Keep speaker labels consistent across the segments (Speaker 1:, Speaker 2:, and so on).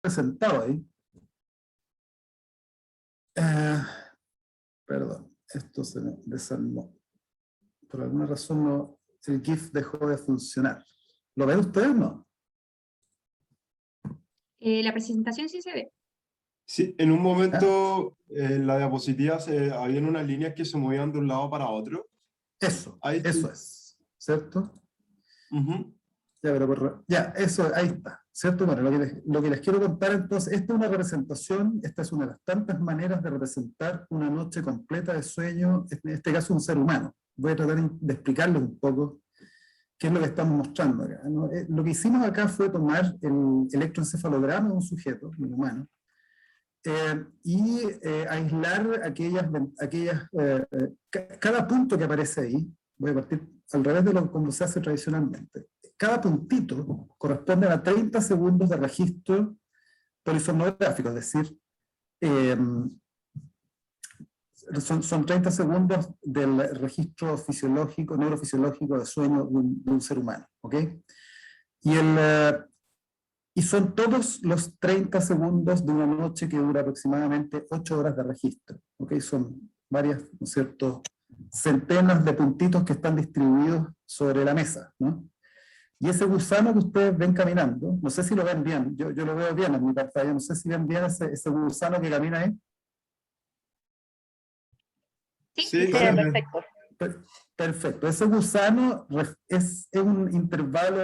Speaker 1: presentado ahí. Perdón, esto se me desarmó. Por alguna razón no, el GIF dejó de funcionar. ¿Lo ven ustedes o no?
Speaker 2: La presentación sí se ve.
Speaker 3: Sí, en un momento la diapositiva habían unas líneas que se movían de un lado para otro.
Speaker 1: Eso,
Speaker 3: Ahí
Speaker 1: eso es, ¿cierto?
Speaker 3: Ya,
Speaker 1: pero eso, ahí está, ¿cierto? Bueno, lo que les quiero contar entonces, esta es una representación, esta es una de las tantas maneras de representar una noche completa de sueño, en este caso un ser humano. Voy a tratar de explicarles un poco qué es lo que estamos mostrando acá, ¿no? Lo que hicimos acá fue tomar el electroencefalograma de un sujeto, un humano, y aislar cada punto que aparece ahí. Voy a partir al revés de como se hace tradicionalmente. Cada puntito corresponde a 30 segundos de registro polisomnográfico, es decir, son 30 segundos del registro fisiológico, neurofisiológico de sueño de un ser humano, ¿ok? Y son todos los 30 segundos de una noche que dura aproximadamente 8 horas de registro, ¿ok? Son varias, ¿no es cierto?, centenas de puntitos que están distribuidos sobre la mesa, ¿no? Y ese gusano que ustedes ven caminando, no sé si lo ven bien, yo lo veo bien en mi pantalla, no sé si ven bien ese gusano que camina ahí.
Speaker 2: Sí,
Speaker 4: perfecto.
Speaker 1: Perfecto, ese gusano es un intervalo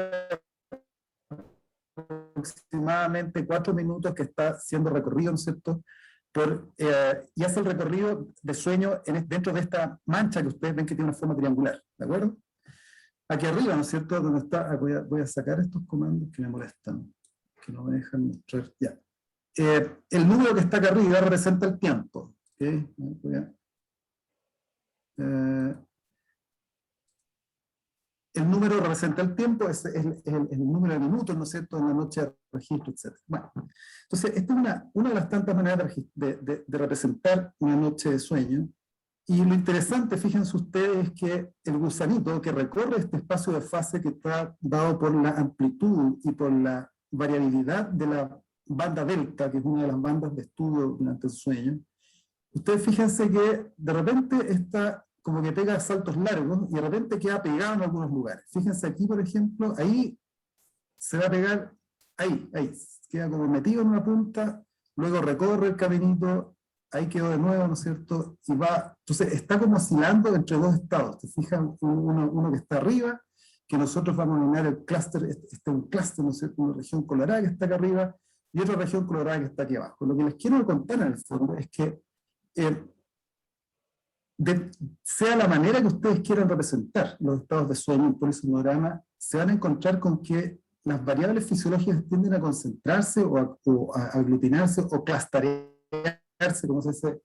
Speaker 1: aproximadamente 4 minutos que está siendo recorrido, ¿no es cierto?, y hace el recorrido de sueño dentro de esta mancha que ustedes ven que tiene una forma triangular, ¿de acuerdo? Aquí arriba, ¿no es cierto?, donde está, voy a sacar estos comandos que me molestan, que no me dejan mostrar, ya. El número que está acá arriba representa el tiempo, ¿okay? El número representa el tiempo, es el número de minutos, ¿no es cierto?, en la noche de registro, etc. Bueno, entonces, esta es una de las tantas maneras de representar una noche de sueño. Y lo interesante, fíjense ustedes, es que el gusanito que recorre este espacio de fase que está dado por la amplitud y por la variabilidad de la banda delta, que es una de las bandas de estudio durante el sueño, ustedes fíjense que de repente está como que pega saltos largos y de repente queda pegado en algunos lugares. Fíjense aquí, por ejemplo, ahí se va a pegar, ahí, queda como metido en una punta, luego recorre el caminito, ahí quedó de nuevo, ¿no es cierto? Y va, entonces está como oscilando entre dos estados. ¿Te fijan? Uno que está arriba, que nosotros vamos a denominar el clúster, este es un clúster, ¿no es cierto?, una región colorada que está acá arriba, y otra región colorada que está aquí abajo. Lo que les quiero contar en el fondo es que sea la manera que ustedes quieran representar los estados de sueño en polisomnograma, se van a encontrar con que las variables fisiológicas tienden a concentrarse o a aglutinarse o clusterearse, como se dice,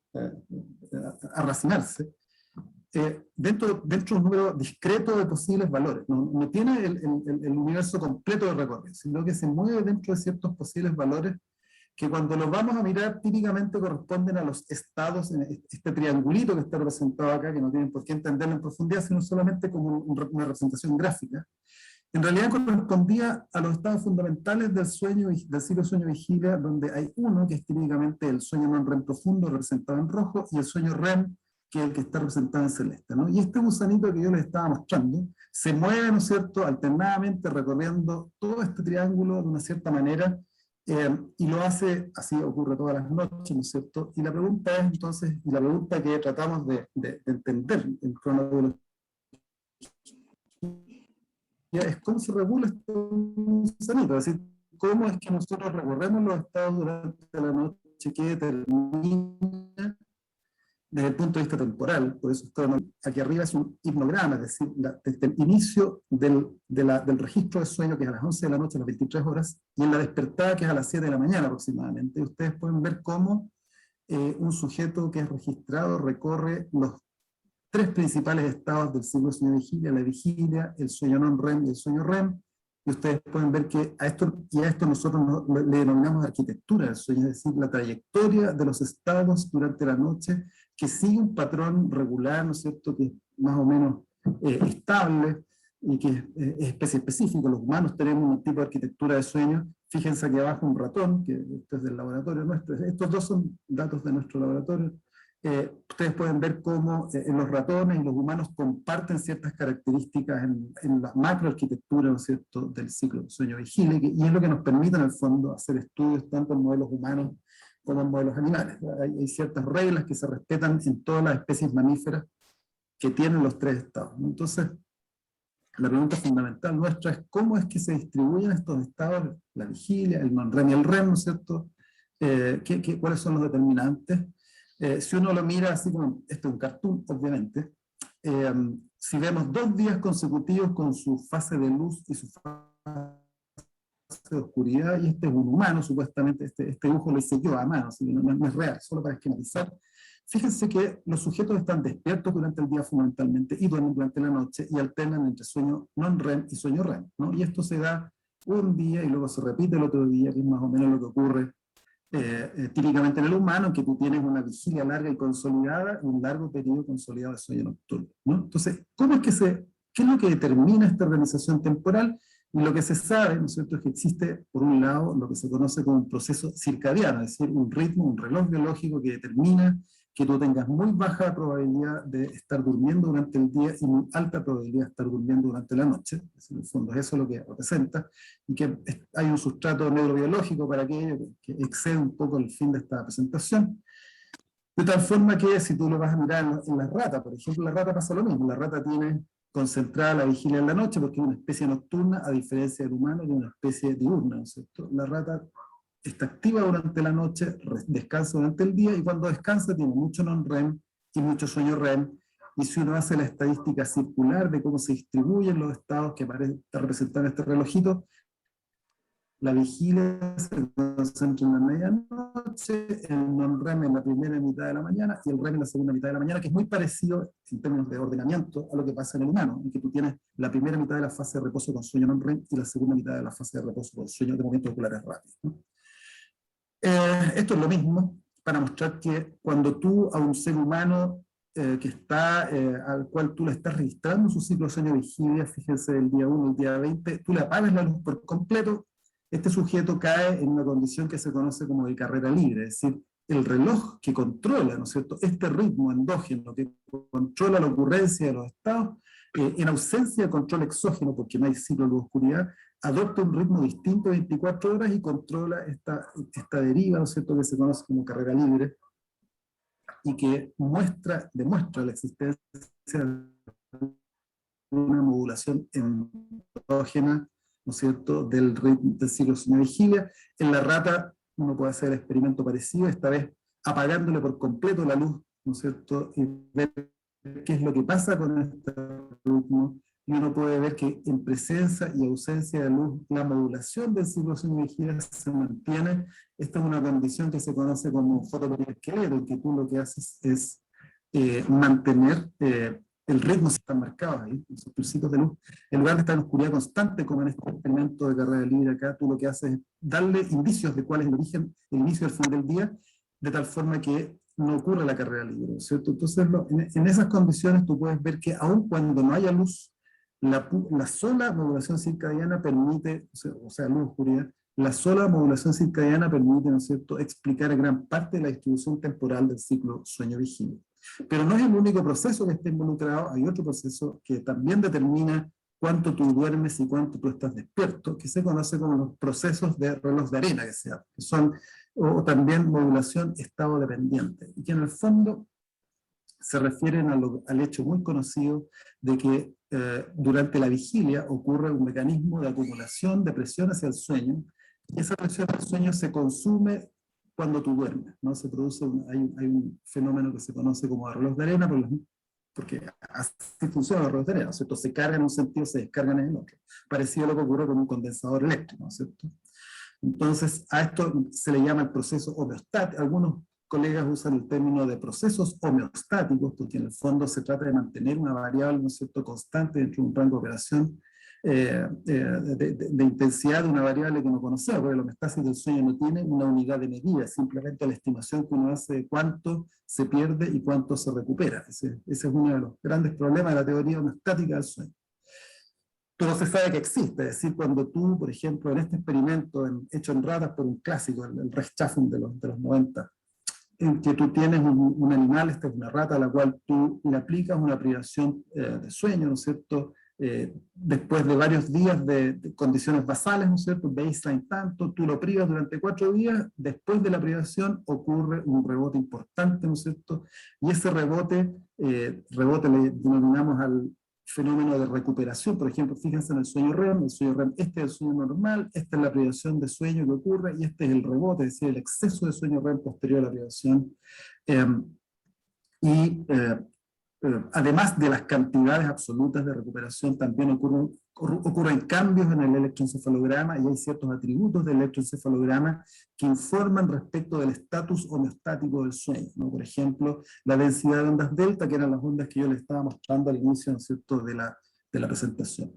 Speaker 1: a racinarse, dentro de un número discreto de posibles valores. No tiene el universo completo de recorrido, sino que se mueve dentro de ciertos posibles valores que cuando los vamos a mirar típicamente corresponden a los estados, en este triangulito que está representado acá, que no tienen por qué entenderlo en profundidad, sino solamente como una representación gráfica. En realidad correspondía a los estados fundamentales del sueño, del ciclo sueño-vigilia, donde hay uno que es típicamente el sueño non-REM profundo, representado en rojo, y el sueño REM, que es el que está representado en celeste, ¿no? Y este gusanito que yo les estaba mostrando, se mueve, ¿no es cierto?, alternadamente recorriendo todo este triángulo de una cierta manera, y lo hace, así ocurre todas las noches, ¿no es cierto? Y la pregunta es entonces, y la pregunta que tratamos de entender en cronobiología, es cómo se regula este gusanito, es decir, cómo es que nosotros recorremos los estados durante la noche que determina desde el punto de vista temporal. Por eso aquí arriba es un hipnograma, es decir, desde el inicio del registro de sueño, que es a las 11 de la noche, a las 23 horas, y en la despertada, que es a las 7 de la mañana aproximadamente. Ustedes pueden ver cómo un sujeto que es registrado recorre los 3 principales estados del ciclo sueño-vigilia, la vigilia, el sueño non-REM y el sueño REM, y ustedes pueden ver que a esto nosotros le denominamos arquitectura del sueño, es decir, la trayectoria de los estados durante la noche, que sigue un patrón regular, ¿no es cierto?, que es más o menos estable, y que es especie específico. Los humanos tenemos un tipo de arquitectura de sueño Fíjense aquí abajo un ratón, que esto es del laboratorio nuestro. Estos dos son datos de nuestro laboratorio. Ustedes pueden ver cómo en los ratones y los humanos comparten ciertas características en la macroarquitectura, ¿no es cierto?, del ciclo sueño-vigilia, y es lo que nos permite en el fondo hacer estudios tanto en modelos humanos como en modelos animales. Hay ciertas reglas que se respetan en todas las especies mamíferas que tienen los tres estados, ¿no? Entonces, la pregunta fundamental nuestra es cómo es que se distribuyen estos estados, la vigilia, el non-REM y el REM, ¿no es cierto? ¿Cuáles son los determinantes? Si uno lo mira así como, esto es un cartoon, obviamente, si vemos 2 días consecutivos con su fase de luz y su fase de oscuridad, y este es un humano, supuestamente, este dibujo lo hice yo a mano, así que no es real, solo para esquematizar. Fíjense que los sujetos están despiertos durante el día fundamentalmente y duermen durante la noche y alternan entre sueño non-REM y sueño REM, ¿no? Y esto se da un día y luego se repite el otro día, que es más o menos lo que ocurre típicamente en el humano, que tú tienes una vigilia larga y consolidada y un largo periodo consolidado de sueño nocturno, ¿no? Entonces, ¿qué es lo que determina esta organización temporal? Y lo que se sabe, ¿no es cierto?, es que existe, por un lado, lo que se conoce como un proceso circadiano, es decir, un ritmo, un reloj biológico que determina que tú tengas muy baja probabilidad de estar durmiendo durante el día y muy alta probabilidad de estar durmiendo durante la noche. En el fondo eso es lo que representa, y que hay un sustrato neurobiológico para aquello que excede un poco el fin de esta presentación. De tal forma que si tú lo vas a mirar en la rata, por ejemplo, la rata pasa lo mismo. La rata tiene concentrada la vigilia en la noche porque es una especie nocturna, a diferencia del humano, que es una especie diurna, ¿no es cierto? La rata está activa durante la noche, descansa durante el día, y cuando descansa tiene mucho non-REM y mucho sueño REM. Y si uno hace la estadística circular de cómo se distribuyen los estados que está representado en este relojito, la vigilia se concentra en la medianoche, el non-REM en la primera mitad de la mañana y el REM en la segunda mitad de la mañana, que es muy parecido en términos de ordenamiento a lo que pasa en el humano, en que tú tienes la primera mitad de la fase de reposo con sueño non-REM y la segunda mitad de la fase de reposo con sueño de movimientos oculares rápidos, ¿no? Esto es lo mismo para mostrar que cuando tú a un ser humano al cual tú le estás registrando su ciclo de sueño-vigilia, fíjense, el día 1, el día 20, tú le apagas la luz por completo, este sujeto cae en una condición que se conoce como de carrera libre, es decir, el reloj que controla, ¿no es cierto?, este ritmo endógeno que controla la ocurrencia de los estados, en ausencia de control exógeno, porque no hay ciclo de luz-oscuridad, adopta un ritmo distinto de 24 horas y controla esta deriva, ¿no es cierto?, que se conoce como carrera libre, y que demuestra la existencia de una modulación endógena, ¿no es cierto?, del ciclo sueño-vigilia. En la rata uno puede hacer el experimento parecido, esta vez apagándole por completo la luz, ¿no es cierto?, y ver qué es lo que pasa con este ritmo, y uno puede ver que en presencia y ausencia de luz, la modulación del ciclo sueño-vigilia se mantiene. Esta es una condición que se conoce como fotoperiesqueleto, en que tú lo que haces es mantener el ritmo, si están marcados ahí, esos pulsitos de luz, en lugar de estar en oscuridad constante, como en este experimento de carrera libre acá, tú lo que haces es darle indicios de cuál es el origen, el inicio y el fin del día, de tal forma que no ocurre la carrera libre, ¿cierto? Entonces, en esas condiciones tú puedes ver que aun cuando no haya luz, la sola modulación circadiana permite, o sea, luz, oscuridad, la sola modulación circadiana permite, ¿no es cierto?, explicar gran parte de la distribución temporal del ciclo sueño-vigilia. Pero no es el único proceso que está involucrado, hay otro proceso que también determina cuánto tú duermes y cuánto tú estás despierto, que se conoce como los procesos de reloj de arena, que son, o también modulación estado dependiente, y que en el fondo se refieren al hecho muy conocido de que durante la vigilia ocurre un mecanismo de acumulación de presión hacia el sueño, y esa presión al sueño se consume cuando tú duermes, ¿no? Se produce hay un fenómeno que se conoce como reloj de arena, porque así funciona el reloj de arena, ¿no es cierto? Se cargan en un sentido, se descargan en el otro. Parecido a lo que ocurre con un condensador eléctrico, ¿no es cierto? Entonces, a esto se le llama el proceso homeostático. Algunos colegas usan el término de procesos homeostáticos, porque en el fondo se trata de mantener una variable, ¿no es cierto?, constante dentro de un rango de operación de intensidad de una variable que no conocemos, porque la homeostasis del sueño no tiene una unidad de medida, simplemente la estimación que uno hace de cuánto se pierde y cuánto se recupera. Ese es uno de los grandes problemas de la teoría homeostática del sueño. todo se sabe que existe. Es decir, cuando tú, por ejemplo, en este experimento hecho en ratas por un clásico, el Rechtschaffen de los 90, en que tú tienes un animal, esta es una rata, a la cual tú le aplicas una privación de sueño, ¿no es cierto?, después de varios días de condiciones basales, ¿no es cierto?, baseline tanto, tú lo privas durante 4 días, después de la privación ocurre un rebote importante, ¿no es cierto?, y ese rebote le denominamos al fenómeno de recuperación. Por ejemplo, fíjense en el sueño REM, este es el sueño normal, esta es la privación de sueño que ocurre, y este es el rebote, es decir, el exceso de sueño REM posterior a la privación. Además de las cantidades absolutas de recuperación, también ocurren cambios en el electroencefalograma, y hay ciertos atributos del electroencefalograma que informan respecto del estatus homeostático del sueño, ¿no? Por ejemplo, la densidad de ondas delta, que eran las ondas que yo les estaba mostrando al inicio, ¿no es cierto?, de la presentación.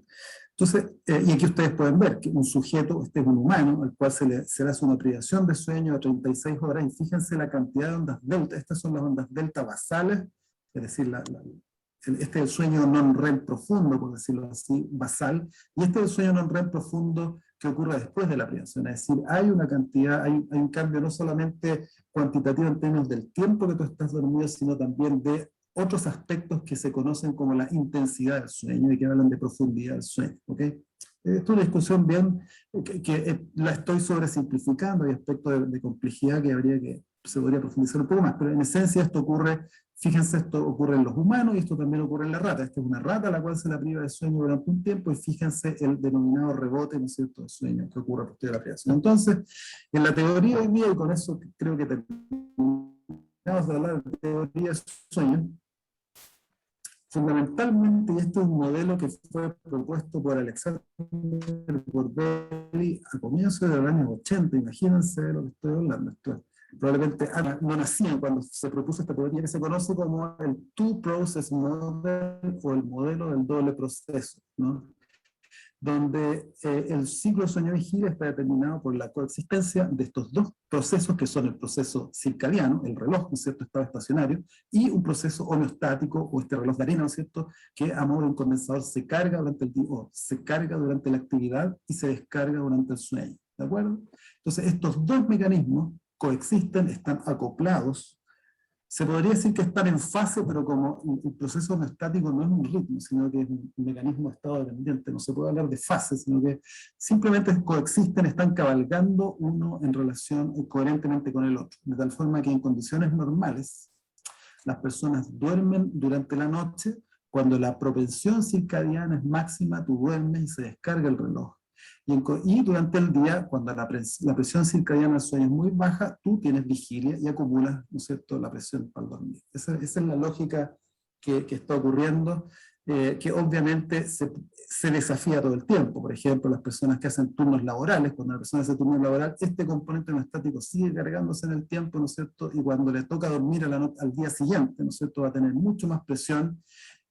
Speaker 1: Entonces, y aquí ustedes pueden ver que un sujeto, este es un humano, al cual se le hace una privación de sueño a 36 horas, y fíjense la cantidad de ondas delta. Estas son las ondas delta basales, es decir, este es el sueño non-REM profundo, por decirlo así, basal, y este es el sueño non-REM profundo que ocurre después de la privación. Es decir, hay una cantidad, hay un cambio no solamente cuantitativo en términos del tiempo que tú estás dormido, sino también de otros aspectos que se conocen como la intensidad del sueño y que hablan de profundidad del sueño. ¿Okay? Esto es una discusión bien que la estoy sobresimplificando, hay aspectos de complejidad que se podría profundizar un poco más, pero en esencia esto ocurre, fíjense, esto ocurre en los humanos y esto también ocurre en la rata. Esta es una rata a la cual se la priva de sueño durante un tiempo, y fíjense el denominado rebote, ¿no es cierto?, de sueño que ocurre posterior a la privación. Entonces, en la teoría hoy día, y con eso creo que terminamos de hablar de teoría del sueño, fundamentalmente, y este es un modelo que fue propuesto por Alexander Borbély a comienzos de los años 80, imagínense lo que estoy hablando. Esto probablemente no nacían cuando se propuso esta teoría, que se conoce como el Two-Process Model, o el modelo del doble proceso, ¿no?, donde el ciclo de sueño-vigilia está determinado por la coexistencia de estos dos procesos, que son el proceso circadiano, el reloj, ¿no es cierto?, estado estacionario, y un proceso homeostático, o este reloj de arena, ¿no es cierto?, que a modo de un condensador se carga durante el día, o se carga durante la actividad y se descarga durante el sueño, ¿de acuerdo? Entonces, estos dos mecanismos coexisten, están acoplados. Se podría decir que están en fase, pero como el proceso homeostático no es un ritmo, sino que es un mecanismo de estado dependiente, no se puede hablar de fase, sino que simplemente coexisten, están cabalgando uno en relación coherentemente con el otro, de tal forma que en condiciones normales las personas duermen durante la noche. Cuando la propensión circadiana es máxima, tú duermes y se descarga el reloj. Y durante el día, cuando la presión circadiana del sueño es muy baja, tú tienes vigilia y acumulas, ¿no es cierto?, la presión para dormir. Esa es la lógica que está ocurriendo, que obviamente se desafía todo el tiempo. Por ejemplo, las personas que hacen turnos laborales, cuando la persona hace turno laboral, este componente homeostático sigue cargándose en el tiempo, ¿no es cierto?, y cuando le toca dormir al día siguiente, ¿no es cierto?, va a tener mucho más presión,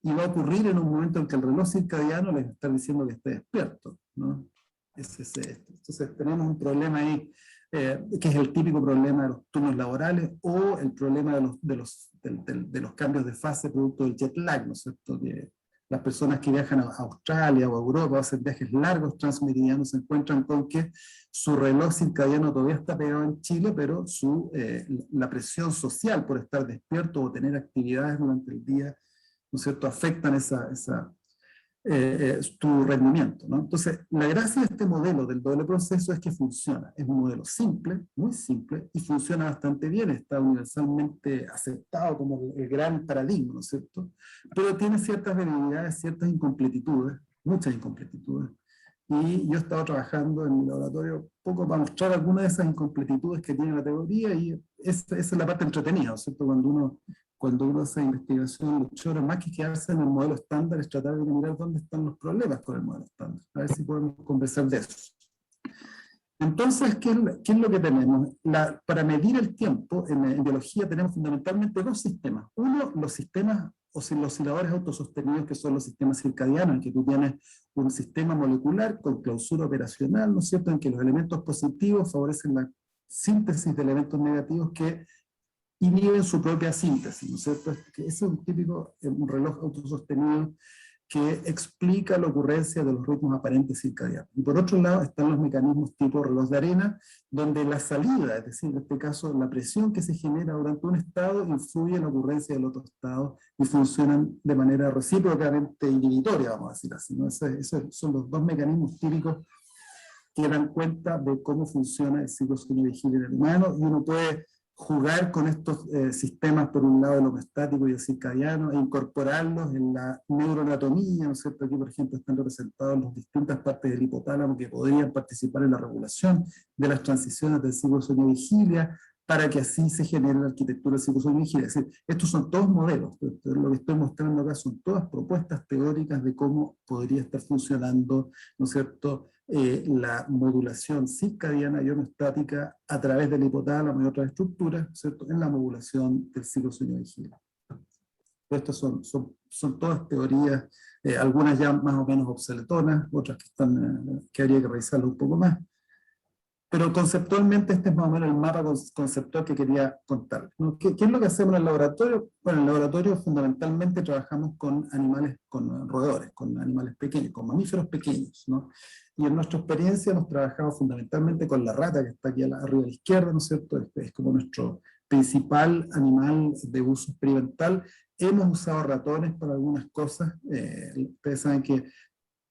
Speaker 1: y va a ocurrir en un momento en que el reloj circadiano les está diciendo que esté despierto, ¿no? Entonces tenemos un problema ahí, que es el típico problema de los turnos laborales, o el problema de los cambios de fase producto del jet lag, ¿no es cierto? Que las personas que viajan a Australia o a Europa, o hacen viajes largos transmeridianos, se encuentran con que su reloj circadiano todavía está pegado en Chile, pero la presión social por estar despierto o tener actividades durante el día, ¿no es cierto?, afectan tu rendimiento, ¿no? Entonces, la gracia de este modelo del doble proceso es que funciona. Es un modelo simple, muy simple, y funciona bastante bien. Está universalmente aceptado como el gran paradigma, ¿no es cierto? Pero tiene ciertas debilidades, ciertas incompletitudes, muchas incompletitudes. Y yo he estado trabajando en mi laboratorio un poco para mostrar algunas de esas incompletitudes que tiene la teoría, y esa es la parte entretenida, ¿no es cierto? Cuando uno hace investigación, lo choro, más que quedarse en el modelo estándar, es tratar de mirar dónde están los problemas con el modelo estándar. A ver si podemos conversar de eso. Entonces, ¿qué es lo que tenemos? Para medir el tiempo, en biología tenemos fundamentalmente dos sistemas. Uno, los sistemas osciladores autosostenidos, que son los sistemas circadianos, en que tú tienes un sistema molecular con clausura operacional, ¿no es cierto?, en que los elementos positivos favorecen la síntesis de elementos negativos que inhiben su propia síntesis, ¿no es cierto? Ese es un típico un reloj autosostenido que explica la ocurrencia de los ritmos aparentes circadianos. Y por otro lado están los mecanismos tipo reloj de arena, donde la salida, es decir, en este caso la presión que se genera durante un estado influye en la ocurrencia del otro estado y funcionan de manera recíprocamente inhibitoria, vamos a decir así, ¿no? Esos son los dos mecanismos típicos que dan cuenta de cómo funciona el ciclo sueño-vigilia en el humano, y uno puede jugar con estos sistemas, por un lado el homeostático y el circadiano, e incorporarlos en la neuroanatomía, ¿no es cierto? Aquí, por ejemplo, están representados las distintas partes del hipotálamo que podrían participar en la regulación de las transiciones del ciclo sueño-vigilia, para que así se genere la arquitectura del ciclo sueño-vigilia. Es decir, estos son todos modelos, lo que estoy mostrando acá son todas propuestas teóricas de cómo podría estar funcionando, ¿no es cierto?, la modulación circadiana y homeostática a través del hipotálamo y otras estructuras, ¿cierto?, en la modulación del ciclo sueño-vigilia. Estas son todas teorías, algunas ya más o menos obsoletonas, otras que habría que revisarlo un poco más. Pero conceptualmente este es más o menos el mapa conceptual que quería contar, ¿no? ¿Qué es lo que hacemos en el laboratorio? Bueno, en el laboratorio fundamentalmente trabajamos con animales, con roedores, con animales pequeños, con mamíferos pequeños, ¿no? Y en nuestra experiencia hemos trabajado fundamentalmente con la rata, que está aquí arriba a la izquierda, ¿no es cierto? Es como nuestro principal animal de uso experimental. Hemos usado ratones para algunas cosas. Ustedes saben que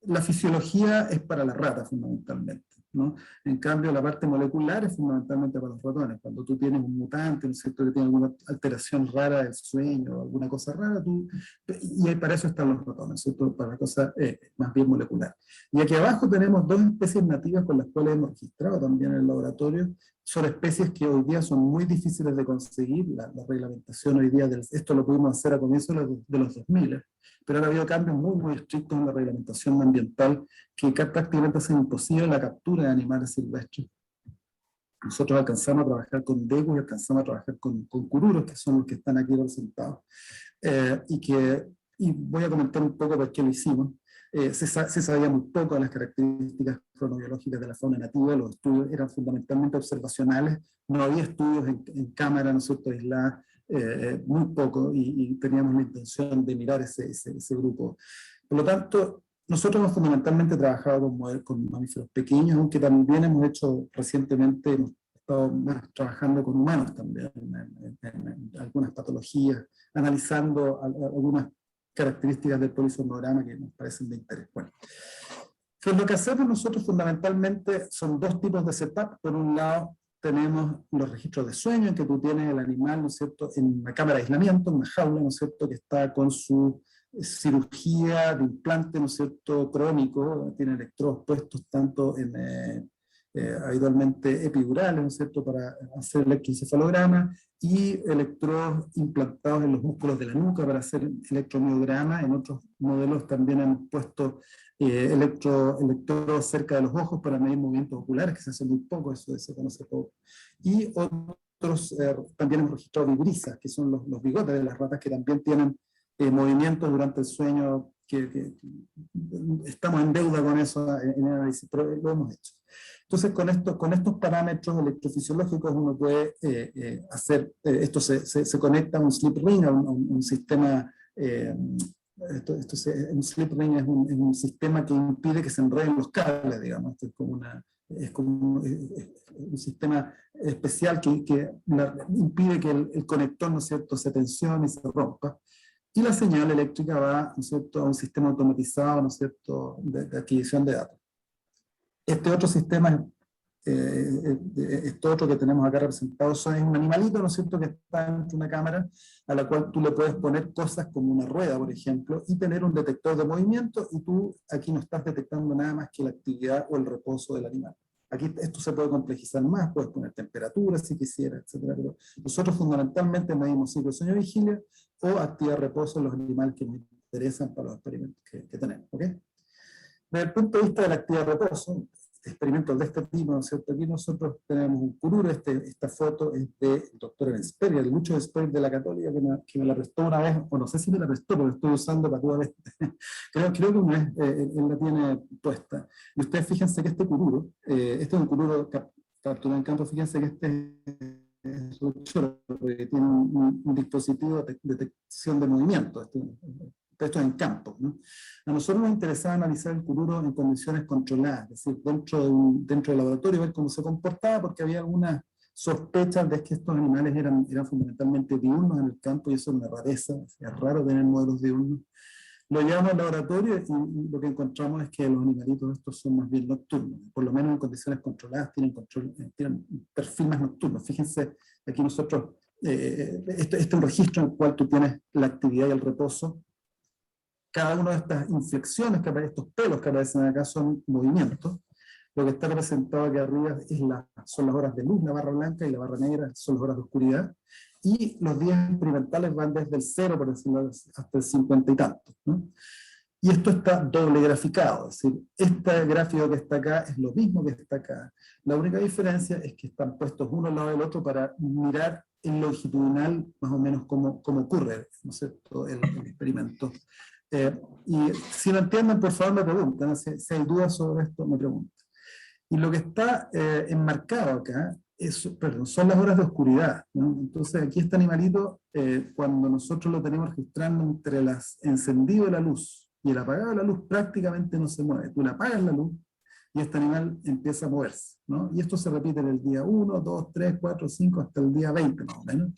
Speaker 1: la fisiología es para la rata fundamentalmente, ¿no? En cambio, la parte molecular es fundamentalmente para los ratones. Cuando tú tienes un mutante, ¿no es cierto?, que tiene alguna alteración rara del sueño o alguna cosa rara, y para eso están los ratones, ¿no es cierto?, para la cosa más bien molecular. Y aquí abajo tenemos dos especies nativas con las cuales hemos registrado también en el laboratorio. Son especies que hoy día son muy difíciles de conseguir. La reglamentación hoy día, esto lo pudimos hacer a comienzos de los 2000, pero ha habido cambios muy, muy estrictos en la reglamentación ambiental que prácticamente hacen imposible la captura de animales silvestres. Nosotros alcanzamos a trabajar con degus y alcanzamos a trabajar con cururos, que son los que están aquí representados. Y voy a comentar un poco por qué lo hicimos. Se sabía muy poco de las características cronobiológicas de la fauna nativa. Los estudios eran fundamentalmente observacionales, no había estudios en cámara, ¿no es cierto?, aisladas, muy poco, y teníamos la intención de mirar ese grupo. Por lo tanto, nosotros hemos fundamentalmente trabajado con mamíferos pequeños, aunque también hemos hecho recientemente, hemos estado más trabajando con humanos también, en algunas patologías, analizando algunas características del polisomnograma que nos parecen de interés. Bueno, pues lo que hacemos nosotros fundamentalmente son dos tipos de setup. Por un lado, tenemos los registros de sueño, en que tú tienes el animal, ¿no es cierto?, en una cámara de aislamiento, en una jaula, ¿no es cierto?, que está con su cirugía de implante, ¿no es cierto?, crónico, tiene electrodos puestos tanto en habitualmente epidurales, ¿no es cierto?, para hacer electroencefalograma, y electrodos implantados en los músculos de la nuca para hacer electromiograma. En otros modelos también hemos puesto electrodos cerca de los ojos para medir movimientos oculares, que se hace muy poco, eso se conoce poco. Y otros, también hemos registrado vibrisas, que son los bigotes de las ratas, que también tienen movimientos durante el sueño, que estamos en deuda con eso en el análisis, pero lo hemos hecho. Entonces, con estos parámetros electrofisiológicos uno puede hacer, esto se conecta a un sleep ring, a un sistema, un sleep ring es un sistema que impide que se enreden los cables, digamos. Esto es como un sistema especial que impide que el conector, ¿no es cierto?, se tensione y se rompa. Y la señal eléctrica va, ¿no es cierto?, a un sistema automatizado, ¿no es cierto?, de adquisición de datos. Este otro sistema, este otro que tenemos acá representado, es un animalito, ¿no es cierto?, que está dentro de una cámara a la cual tú le puedes poner cosas como una rueda, por ejemplo, y tener un detector de movimiento, y tú aquí no estás detectando nada más que la actividad o el reposo del animal. Aquí esto se puede complejizar más, puedes poner temperatura si quisieras, etc. Pero nosotros fundamentalmente medimos ciclo sueño-vigilia o actividad-reposo en los animales que nos interesan para los experimentos que tenemos. ¿Okay? Desde el punto de vista de la actividad-reposo, experimentos de este tipo, ¿no es cierto? Aquí nosotros tenemos un cururo. Esta foto es del doctor Ensperia, de Lucho Ensperia de la Católica, que me la prestó una vez, o no sé si me la prestó, pero la estoy usando para toda vez. creo que una vez él la tiene puesta. Y ustedes fíjense que este cururo, este es un cururo capturado en campo, fíjense que este es Lucho, porque tiene un dispositivo de detección de movimiento. esto es en campo, ¿no? A nosotros nos interesaba analizar el crudo en condiciones controladas, es decir, dentro del laboratorio, ver cómo se comportaba, porque había algunas sospechas de que estos animales eran fundamentalmente diurnos en el campo, y eso es una rareza, es raro tener modelos diurnos. Lo llevamos al laboratorio y lo que encontramos es que los animalitos estos son más bien nocturnos, por lo menos en condiciones controladas tienen un perfil más nocturno. Fíjense, aquí nosotros, este es un registro en el cual tú tienes la actividad y el reposo. Cada una de estas inflexiones, estos pelos que aparecen acá son movimientos. Lo que está representado aquí arriba son las horas de luz, la barra blanca, y la barra negra son las horas de oscuridad. Y los días experimentales van desde el 0, por decirlo, hasta el 50 y tantos, ¿no? Y esto está doble graficado, es decir, este gráfico que está acá es lo mismo que está acá. La única diferencia es que están puestos uno al lado del otro para mirar en longitudinal más o menos cómo ocurre, ¿no es cierto?, el experimento. Y si lo entienden, por favor me preguntan, si hay dudas sobre esto, me preguntan. Y lo que está enmarcado acá son las horas de oscuridad, ¿no? Entonces aquí este animalito, cuando nosotros lo tenemos registrando entre el encendido de la luz y el apagado de la luz, prácticamente no se mueve. Tú le apagas la luz y este animal empieza a moverse, ¿no? Y esto se repite en el día 1, 2, 3, 4, 5, hasta el día 20 más o menos.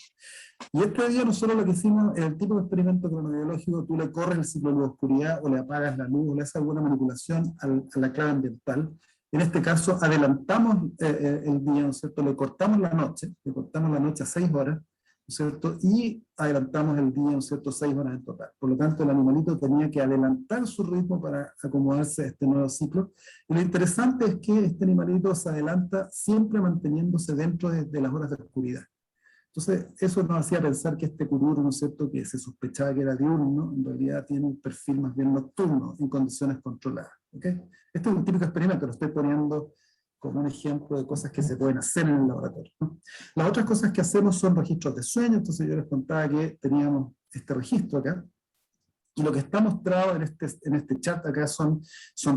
Speaker 1: Y este día nosotros lo que hicimos, el tipo de experimento cronobiológico, tú le corres el ciclo de luz oscuridad, o le apagas la luz, o le haces alguna manipulación a la clave ambiental. En este caso, adelantamos el día, ¿no es cierto? Le cortamos la noche a 6 horas, ¿no es cierto? Y adelantamos el día, ¿no es cierto?, 6 horas en total. Por lo tanto, el animalito tenía que adelantar su ritmo para acomodarse a este nuevo ciclo. Y lo interesante es que este animalito se adelanta siempre manteniéndose dentro de las horas de oscuridad. Entonces, eso nos hacía pensar que este cururo, ¿no es cierto?, que se sospechaba que era diurno, en realidad tiene un perfil más bien nocturno en condiciones controladas. ¿Okay? Este es un típico experimento, lo estoy poniendo como un ejemplo de cosas que se pueden hacer en el laboratorio, ¿no? Las otras cosas que hacemos son registros de sueño. Entonces yo les contaba que teníamos este registro acá, y lo que está mostrado en este chart acá son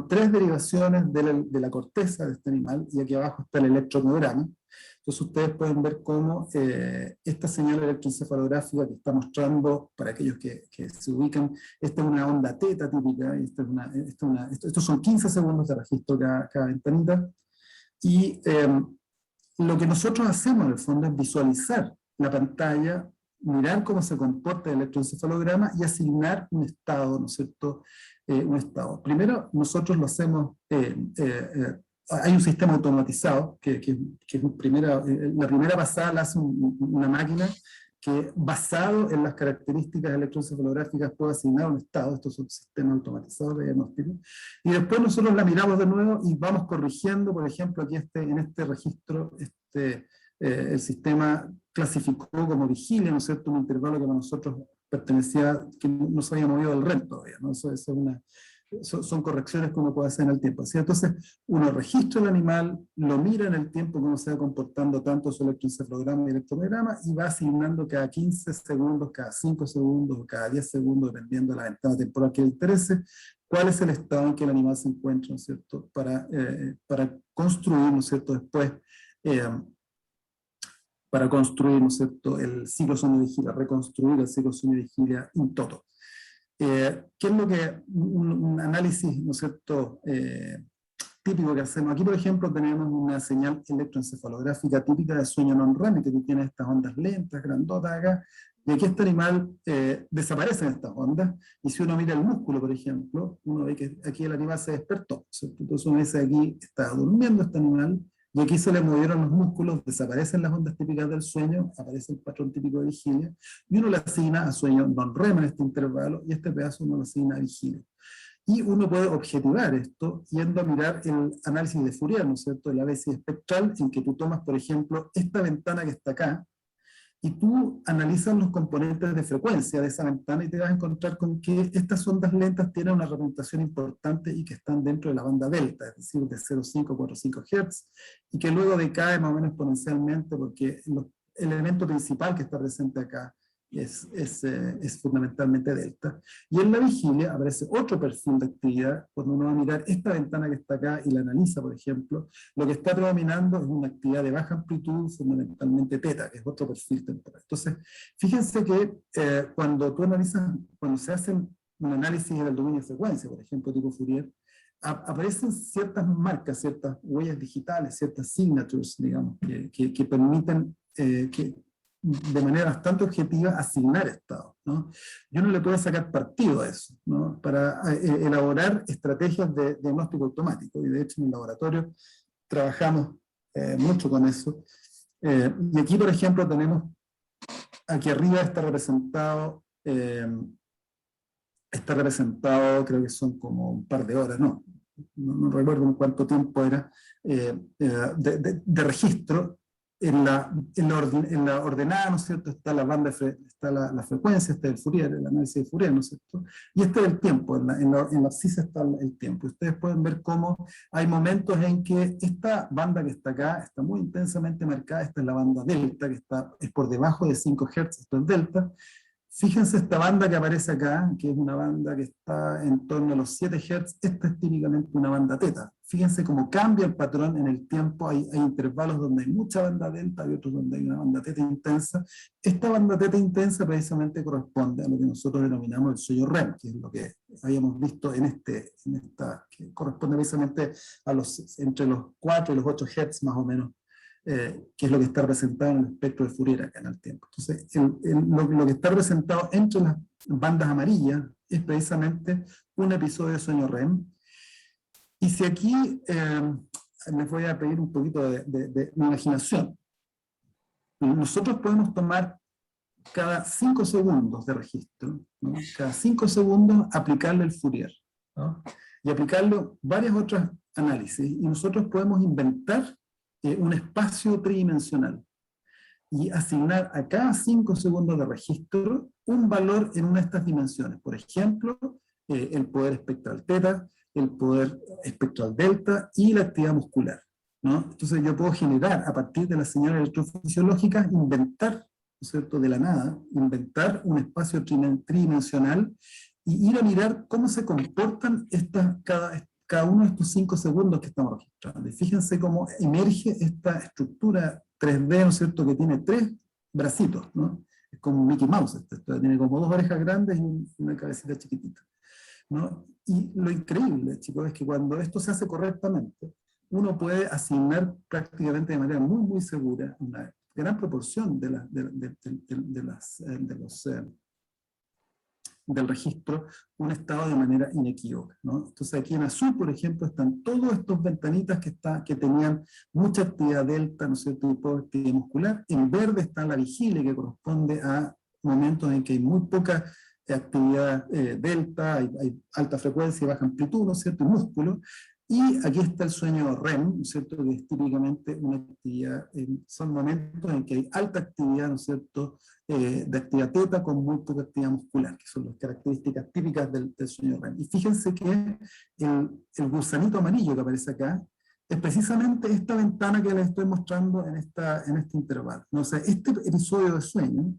Speaker 1: 3 derivaciones de la corteza de este animal, y aquí abajo está el electromiograma. Entonces ustedes pueden ver cómo esta señal electroencefalográfica que está mostrando, para aquellos que se ubican, esta es una onda teta típica, y estos son 15 segundos de registro cada ventanita, y lo que nosotros hacemos en el fondo es visualizar la pantalla, mirar cómo se comporta el electroencefalograma y asignar un estado, ¿no es cierto?, un estado. Primero, nosotros lo hacemos, hay un sistema automatizado, que la primera pasada la hace una máquina que, basado en las características electroencefalográficas, puede asignar un estado. Estos son sistemas automatizados de diagnóstico. Y después nosotros la miramos de nuevo y vamos corrigiendo. Por ejemplo, aquí en este registro, el sistema clasificó como vigilia, ¿no es cierto?, un intervalo que para nosotros pertenecía, que no se había movido del REM todavía, ¿no? Son correcciones que uno puede hacer en el tiempo, ¿sí? Entonces uno registra el animal, lo mira en el tiempo, cómo se va comportando tanto su electroencefalograma y electromiograma, y va asignando cada 15 segundos, cada 5 segundos o cada 10 segundos, dependiendo de la ventana temporal que le interese, cuál es el estado en que el animal se encuentra, ¿no es cierto?, para construir, ¿no es cierto?, después para construir, ¿no es cierto?, el ciclo sueño-vigilia, reconstruir el ciclo sueño-vigilia in toto. ¿Qué es lo que un análisis, ¿no es cierto?, típico que hacemos? Aquí, por ejemplo, tenemos una señal electroencefalográfica típica de sueño non-REM, que tiene estas ondas lentas, grandotas acá, y aquí este animal desaparecen estas ondas, y si uno mira el músculo, por ejemplo, uno ve que aquí el animal se despertó, ¿cierto? Entonces uno dice, aquí está durmiendo este animal, y aquí se le movieron los músculos, desaparecen las ondas típicas del sueño, aparece el patrón típico de vigilia, y uno le asigna a sueño non-REM en este intervalo, y este pedazo uno le asigna a vigilia. Y uno puede objetivar esto yendo a mirar el análisis de Fourier, ¿no es cierto?, el análisis espectral, en que tú tomas, por ejemplo, esta ventana que está acá, y tú analizas los componentes de frecuencia de esa ventana, y te vas a encontrar con que estas ondas lentas tienen una representación importante y que están dentro de la banda delta, es decir, de 0,545 Hz, y que luego decae más o menos exponencialmente, porque el elemento principal que está presente acá es fundamentalmente delta. Y en la vigilia aparece otro perfil de actividad. Cuando uno va a mirar esta ventana que está acá y la analiza, por ejemplo, lo que está predominando es una actividad de baja amplitud, fundamentalmente teta, que es otro perfil temporal. Entonces, fíjense que cuando tú analizas, cuando se hacen un análisis del dominio de frecuencia, por ejemplo, tipo Fourier, aparecen ciertas marcas, ciertas huellas digitales, ciertas signatures, digamos, que permiten de manera bastante objetiva asignar estados, ¿no? Y uno le puede sacar partido a eso, ¿no? Para elaborar estrategias de diagnóstico automático, y de hecho en el laboratorio trabajamos mucho con eso. Y aquí, por ejemplo, tenemos, aquí arriba está representado, creo que son como un par de horas, no recuerdo en cuánto tiempo era, de registro. En la ordenada, ¿no es cierto?, está la banda, está la frecuencia, está el Fourier, el análisis de Fourier, ¿no es cierto? Y este es el tiempo, en la abscisa está el tiempo. Ustedes pueden ver cómo hay momentos en que esta banda que está acá está muy intensamente marcada. Esta es la banda delta, que es por debajo de 5 Hz, esto es delta. Fíjense esta banda que aparece acá, que es una banda que está en torno a los 7 Hz, esta es típicamente una banda teta. Fíjense cómo cambia el patrón en el tiempo, hay intervalos donde hay mucha banda delta y otros donde hay una banda teta intensa. Esta banda teta intensa precisamente corresponde a lo que nosotros denominamos el sueño REM, que es lo que habíamos visto que corresponde precisamente a entre los 4 y los 8 Hz más o menos, que es lo que está representado en el espectro de Fourier acá en el tiempo. Entonces, lo que está representado entre las bandas amarillas es precisamente un episodio de sueño REM. Y si aquí les voy a pedir un poquito de imaginación. Nosotros podemos tomar cada 5 segundos de registro, ¿no? Cada 5 segundos aplicarle el Fourier, ¿no? Y aplicarle varias otras análisis. Y nosotros podemos inventar un espacio tridimensional y asignar a cada 5 segundos de registro un valor en una de estas dimensiones. Por ejemplo, el poder espectral teta, el poder espectral delta y la actividad muscular, ¿no? Entonces yo puedo generar, a partir de las señales electrofisiológicas, inventar, ¿no es cierto?, de la nada, inventar un espacio tridimensional y ir a mirar cómo se comportan cada uno de estos 5 segundos que estamos registrando. Y fíjense cómo emerge esta estructura 3D, ¿no es cierto?, que tiene 3 bracitos, ¿no? Es como un Mickey Mouse, tiene como 2 orejas grandes y una cabecita chiquitita, ¿no? Y lo increíble, chicos, es que cuando esto se hace correctamente, uno puede asignar prácticamente de manera muy, muy segura una gran proporción del registro, un estado de manera inequívoca, ¿no? Entonces aquí en azul, por ejemplo, están todos estos ventanitas que tenían mucha actividad delta, ¿no es cierto?, y poca actividad muscular. En verde está la vigilia, que corresponde a momentos en que hay muy poca actividad delta, hay alta frecuencia y baja amplitud, ¿no es cierto?, y músculo. Y aquí está el sueño REM, ¿no es cierto?, que es típicamente una actividad, son momentos en que hay alta actividad, ¿no es cierto?, de actividad teta con muy poca actividad muscular, que son las características típicas del sueño REM. Y fíjense que el gusanito amarillo que aparece acá es precisamente esta ventana que les estoy mostrando en este intervalo, ¿no? O sea, este episodio de sueño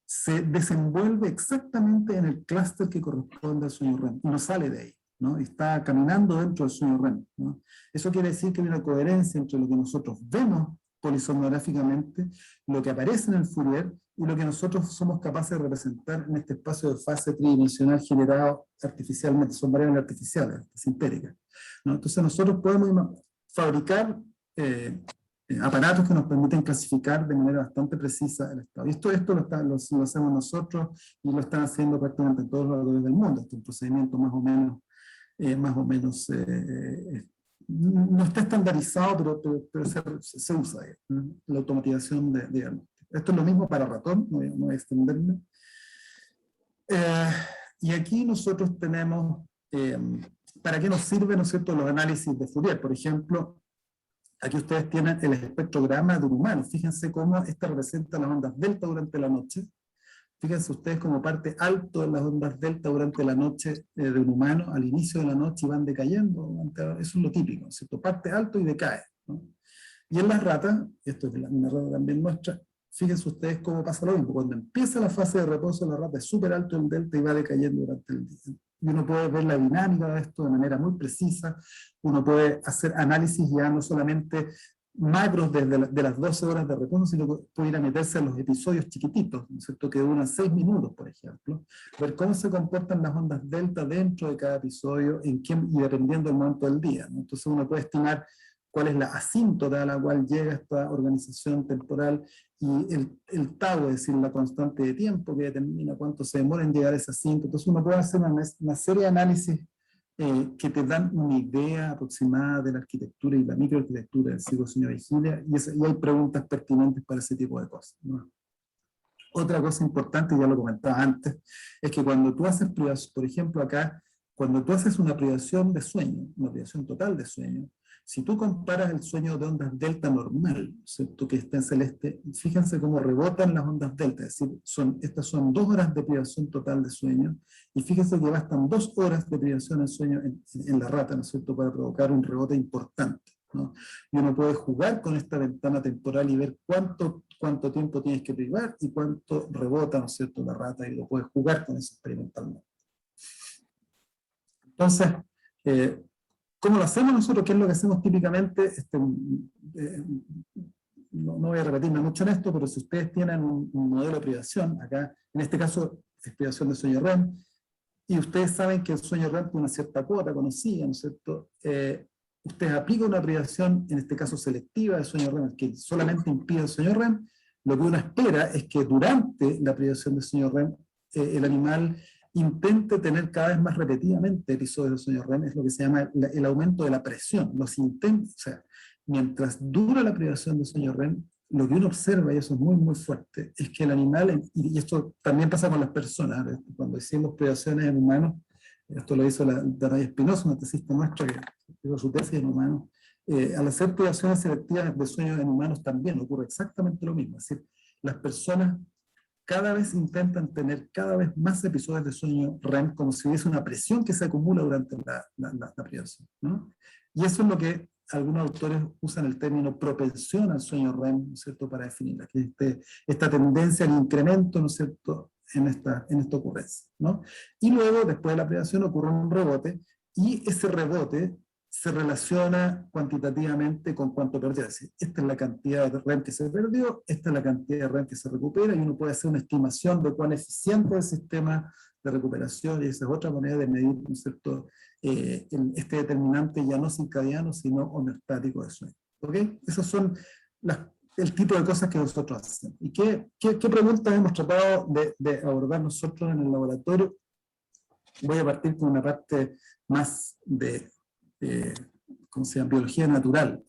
Speaker 1: se desenvuelve exactamente en el clúster que corresponde al sueño REM, y no sale de ahí, ¿no? Está caminando dentro del sueño REM, ¿no? Eso quiere decir que hay una coherencia entre lo que nosotros vemos polisomnográficamente, lo que aparece en el Fourier y lo que nosotros somos capaces de representar en este espacio de fase tridimensional generado artificialmente. Son variables artificiales, sintéticas, ¿no? Entonces nosotros podemos fabricar aparatos que nos permiten clasificar de manera bastante precisa el estado. Y esto lo hacemos nosotros y lo están haciendo prácticamente en todos los laboratorios del mundo. Este es un procedimiento más o menos no está estandarizado, pero se usa ahí, ¿no? La automatización de diagnóstico. Esto es lo mismo para ratón, no voy a extenderme. Y aquí nosotros tenemos, ¿para qué nos sirven, ¿no es cierto?, los análisis de Fourier? Por ejemplo, aquí ustedes tienen el espectrograma de un humano. Fíjense cómo esta representa las ondas delta durante la noche. Fíjense ustedes como parte alto de las ondas delta durante la noche de un humano, al inicio de la noche, y van decayendo. Eso es lo típico, ¿cierto? Parte alto y decae, ¿no? Y en las ratas, esto es una rata también muestra, fíjense ustedes cómo pasa lo mismo. Cuando empieza la fase de reposo, la rata es súper alto en delta y va decayendo durante el día. Y uno puede ver la dinámica de esto de manera muy precisa. Uno puede hacer análisis ya no solamente macros de las 12 horas de reposo, sino que puede ir a meterse a los episodios chiquititos, ¿no es cierto?, que duran 6 minutos, por ejemplo, ver cómo se comportan las ondas delta dentro de cada episodio y dependiendo del momento del día, ¿no? Entonces uno puede estimar cuál es la asíntota a la cual llega esta organización temporal y el tau, es decir, la constante de tiempo que determina cuánto se demora en llegar a esa asíntota. Entonces uno puede hacer una serie de análisis que te dan una idea aproximada de la arquitectura y la microarquitectura del ciclo de sueño vigilia, y hay preguntas pertinentes para ese tipo de cosas, ¿no? Otra cosa importante, ya lo comentaba antes, es que cuando tú haces privación, por ejemplo acá, cuando tú haces una privación de sueño, una privación total de sueño, si tú comparas el sueño de ondas delta normal, ¿cierto?, que está en celeste, fíjense cómo rebotan las ondas delta, es decir, estas son 2 horas de privación total de sueño, y fíjense que bastan 2 horas de privación de sueño en la rata, ¿no es cierto?, para provocar un rebote importante, ¿no? Y uno puede jugar con esta ventana temporal y ver cuánto tiempo tienes que privar y cuánto rebota, ¿no es cierto?, la rata, y lo puedes jugar con eso experimentalmente. Entonces, ¿cómo lo hacemos nosotros? ¿Qué es lo que hacemos típicamente? No voy a repetirme mucho en esto, pero si ustedes tienen un modelo de privación, acá, en este caso, es privación de sueño REM, y ustedes saben que el sueño REM tiene una cierta cuota conocida, ¿no es cierto? Ustedes aplican una privación, en este caso selectiva de sueño REM, que solamente impide el sueño REM. Lo que uno espera es que durante la privación de sueño REM, el animal intente tener cada vez más repetidamente episodios de sueño REM, es lo que se llama el aumento de la presión. O sea, mientras dura la privación de sueño REM, lo que uno observa, y eso es muy, muy fuerte, es que el animal, y esto también pasa con las personas, cuando hicimos privaciones en humanos, esto lo hizo Danay Espinosa, una tesista nuestra que hizo su tesis en humanos, al hacer privaciones selectivas de sueño en humanos también ocurre exactamente lo mismo, es decir, las personas cada vez intentan tener cada vez más episodios de sueño REM, como si hubiese una presión que se acumula durante la privación, ¿no? Y eso es lo que algunos autores usan el término propensión al sueño REM, ¿no es cierto?, para definirla, que esta tendencia al incremento, ¿no es cierto?, en esta ocurrencia, ¿no? Y luego, después de la privación, ocurre un rebote, y ese rebote se relaciona cuantitativamente con cuánto perdió. Es decir, esta es la cantidad de REM que se perdió, esta es la cantidad de REM que se recupera, y uno puede hacer una estimación de cuán eficiente es el sistema de recuperación, y esa es otra manera de medir, ¿no es cierto?, este determinante ya no circadiano, sino homeostático de sueño. ¿Ok? Esos son el tipo de cosas que nosotros hacemos. ¿Y qué preguntas hemos tratado de abordar nosotros en el laboratorio? Voy a partir con una parte más de ¿cómo se llama?, biología natural.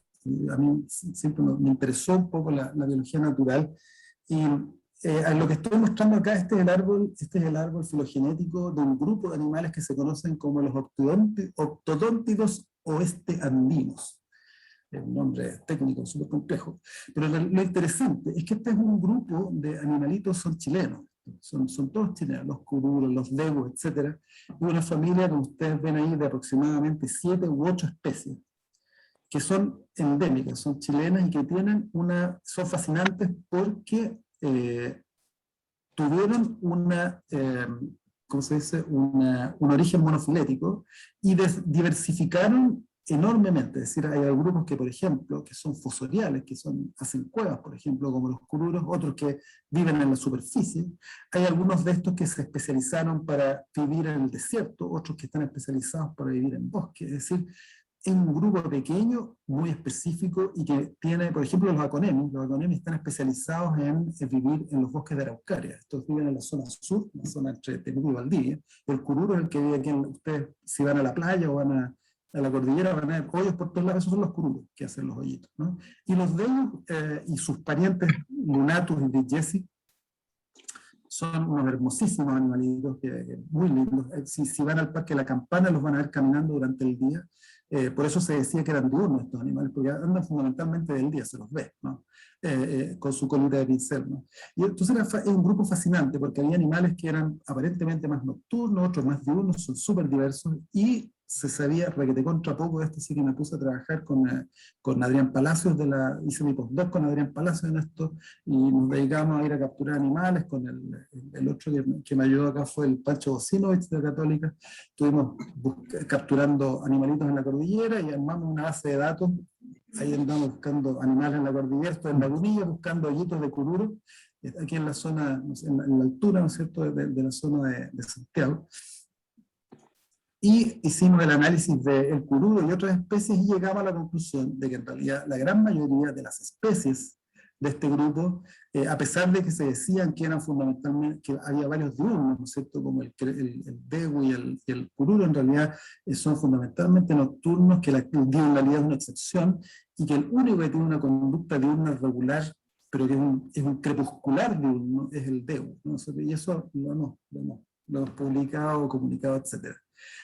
Speaker 1: A mí siempre me interesó un poco la biología natural, y lo que estoy mostrando acá, este es el árbol filogenético de un grupo de animales que se conocen como los octodóntidos oesteandinos. Es un nombre técnico súper complejo, pero lo interesante es que este es un grupo de animalitos, son chilenos, son todos chilenos, los curulos, los lebus, etc. Y una familia, como ustedes ven ahí, de aproximadamente 7 u 8 especies, que son endémicas, son chilenas, y que son fascinantes porque tuvieron ¿cómo se dice?, un origen monofilético, y diversificaron enormemente. Es decir, hay grupos que, por ejemplo, que son fosoriales, que hacen cuevas, por ejemplo, como los cururos, otros que viven en la superficie. Hay algunos de estos que se especializaron para vivir en el desierto, otros que están especializados para vivir en bosque. Es decir, es un grupo pequeño, muy específico, y que tiene, por ejemplo, los aconemis. Los aconemis están especializados en vivir en los bosques de Araucaria. Estos viven en la zona sur, la zona entre Temuco y Valdivia. El cururo es el que vive aquí. Ustedes, si van a la playa o van a la cordillera, van a ver hoyos por todos lados. Esos son los cururos que hacen los hoyitos, ¿no? Y los de ellos y sus parientes Lunatus y Vigesi son unos hermosísimos animalitos, muy lindos. Si van al Parque La Campana, los van a ver caminando durante el día. Por eso se decía que eran diurnos estos animales, porque andan fundamentalmente del día, se los ve, ¿no? Con su colita de pincel, ¿no? Y entonces es un grupo fascinante, porque había animales que eran aparentemente más nocturnos, otros más diurnos, son súper diversos, y se sabía requete contra poco de esto, así que me puse a trabajar con Adrián Palacios, hice mi postdoc con Adrián Palacios en esto, y nos dedicamos a ir a capturar animales, con el otro que me ayudó acá fue el Pancho Bocinovich de la Católica. Estuvimos capturando animalitos en la cordillera y armamos una base de datos. Ahí andamos buscando animales en la cordillera, esto en Lagunilla, buscando hoyitos de cururo, aquí en la zona, en la altura, ¿no es cierto?, de la zona de Santiago. Y hicimos el análisis del cururo y otras especies y llegamos a la conclusión de que en realidad la gran mayoría de las especies de este grupo, a pesar de que se decían que eran fundamentalmente, que había varios diurnos, ¿no es cierto?, como el dehu y el cururo, en realidad son fundamentalmente nocturnos, que la diurnalidad es una excepción, y que el único que tiene una conducta diurna regular, pero que es un crepuscular diurno, es el dehu, ¿no? Y eso lo hemos publicado, comunicado, etc.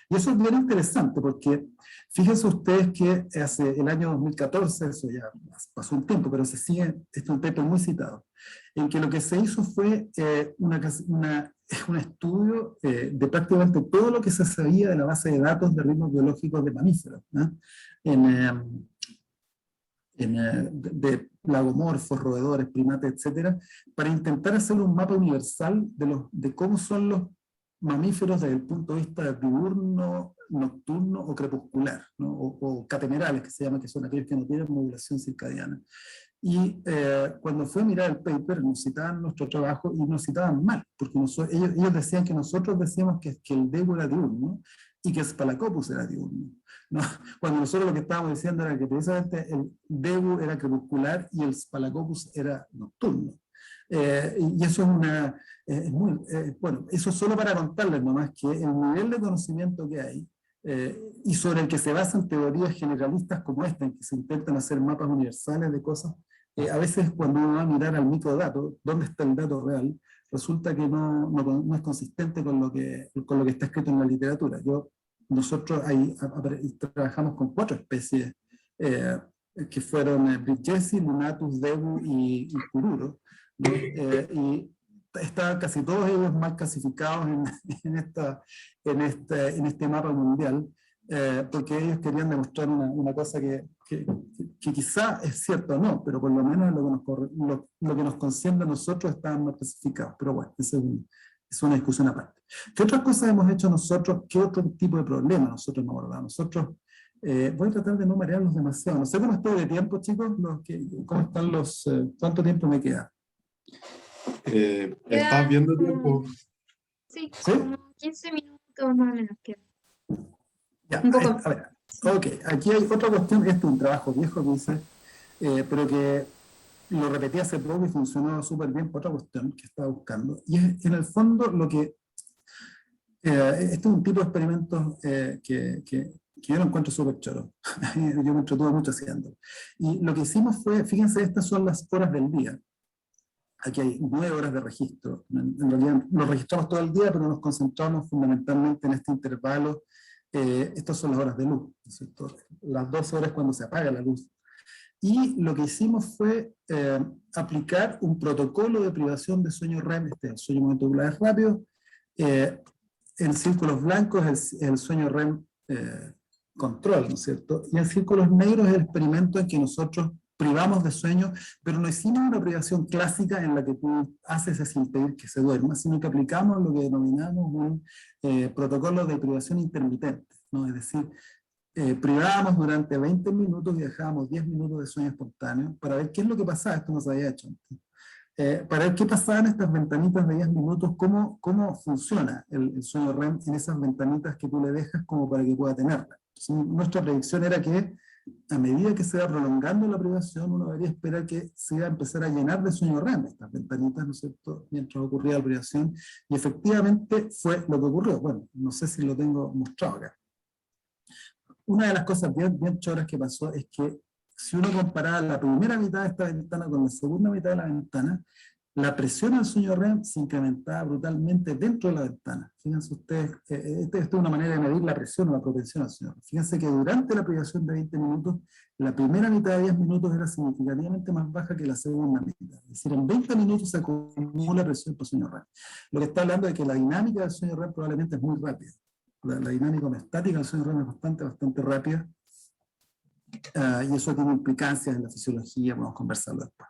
Speaker 1: Y eso es bien interesante porque fíjense ustedes que hace el año 2014, eso ya pasó un tiempo, pero se sigue, este es un paper muy citado, en que lo que se hizo fue un estudio de prácticamente todo lo que se sabía de la base de datos de ritmos biológicos de mamíferos, ¿no? De lagomorfos, roedores, primates, etcétera, para intentar hacer un mapa universal de cómo son los mamíferos desde el punto de vista diurno, nocturno o crepuscular, ¿no? o catemerales, que se llama, que son aquellos que no tienen modulación circadiana. Y cuando fue a mirar el paper, nos citaban nuestro trabajo y nos citaban mal, porque ellos decían que nosotros decíamos que el dehu era diurno y que Spalacopus era diurno, ¿no? Cuando nosotros lo que estábamos diciendo era que precisamente el dehu era crepuscular y el Spalacopus era nocturno. Y eso es muy, bueno, eso solo para contarles nomás que el nivel de conocimiento que hay y sobre el que se basan teorías generalistas como esta, en que se intentan hacer mapas universales de cosas, a veces cuando uno va a mirar al microdato, dónde está el dato real, resulta que no es consistente con lo que está escrito en la literatura. Nosotros ahí trabajamos con 4 especies que fueron Bridgesii, Lunatus, Dehu y Cururo, ¿no? Y estaban casi todos ellos mal clasificados en este mapa mundial, porque ellos querían demostrar una cosa que quizá es cierto o no, pero por lo menos lo que nos concierne a nosotros estaban mal clasificados. Pero bueno, es una discusión aparte. ¿Qué otras cosas hemos hecho nosotros? ¿Qué otro tipo de problemas nosotros hemos abordado? Nosotros, voy a tratar de no marearlos demasiado. No sé cómo estoy de tiempo, chicos. ¿Cómo están cuánto tiempo me queda?
Speaker 3: ¿Estás viendo tiempo?
Speaker 2: Sí,
Speaker 1: ¿Sí?
Speaker 2: como 15 minutos más o menos quedan.
Speaker 1: Ya,
Speaker 2: Un poco.
Speaker 1: a ver, ok, aquí hay otra cuestión, este es un trabajo viejo que hice, pero que lo repetí hace poco y funcionó súper bien por otra cuestión que estaba buscando. Y es, en el fondo, este es un tipo de experimentos que yo lo encuentro súper choro. Yo me entretuve mucho haciendo. Y lo que hicimos fue, fíjense, estas son las horas del día. Aquí hay 9 horas de registro. En realidad lo registramos todo el día, pero nos concentramos fundamentalmente en este intervalo. Estas son las horas de luz, ¿no es cierto? Las 12 horas cuando se apaga la luz. Y lo que hicimos fue aplicar un protocolo de privación de sueño REM, el sueño momento ocular rápido. En círculos blancos es el sueño REM control, ¿no es cierto? Y en círculos negros es el experimento en que nosotros privamos de sueño, pero no hicimos una privación clásica en la que tú haces es impedir que se duerma, sino que aplicamos lo que denominamos un protocolo de privación intermitente, ¿no? Es decir, privábamos durante 20 minutos y dejábamos 10 minutos de sueño espontáneo para ver qué es lo que pasaba, esto no se había hecho antes. Para ver qué pasaba en estas ventanitas de 10 minutos, cómo funciona el sueño REM en esas ventanitas que tú le dejas como para que pueda tenerla. Entonces, nuestra predicción era que a medida que se va prolongando la privación, uno debería esperar que se iba a empezar a llenar de sueño REM estas ventanitas, ¿no es cierto?, mientras ocurría la privación, y efectivamente fue lo que ocurrió. Bueno, no sé si lo tengo mostrado acá. Una de las cosas bien choras que pasó es que si uno comparaba la primera mitad de esta ventana con la segunda mitad de la ventana, la presión al sueño REM se incrementaba brutalmente dentro de la ventana. Fíjense ustedes, esta es una manera de medir la presión o la propensión al sueño REM. Fíjense que durante la privación de 20 minutos, la primera mitad de 10 minutos era significativamente más baja que la segunda mitad. Es decir, en 20 minutos se acumula presión por sueño REM. Lo que está hablando es que la dinámica del sueño REM probablemente es muy rápida. La dinámica homeostática del sueño REM es bastante rápida, y eso tiene implicancias en la fisiología, podemos conversarlo después.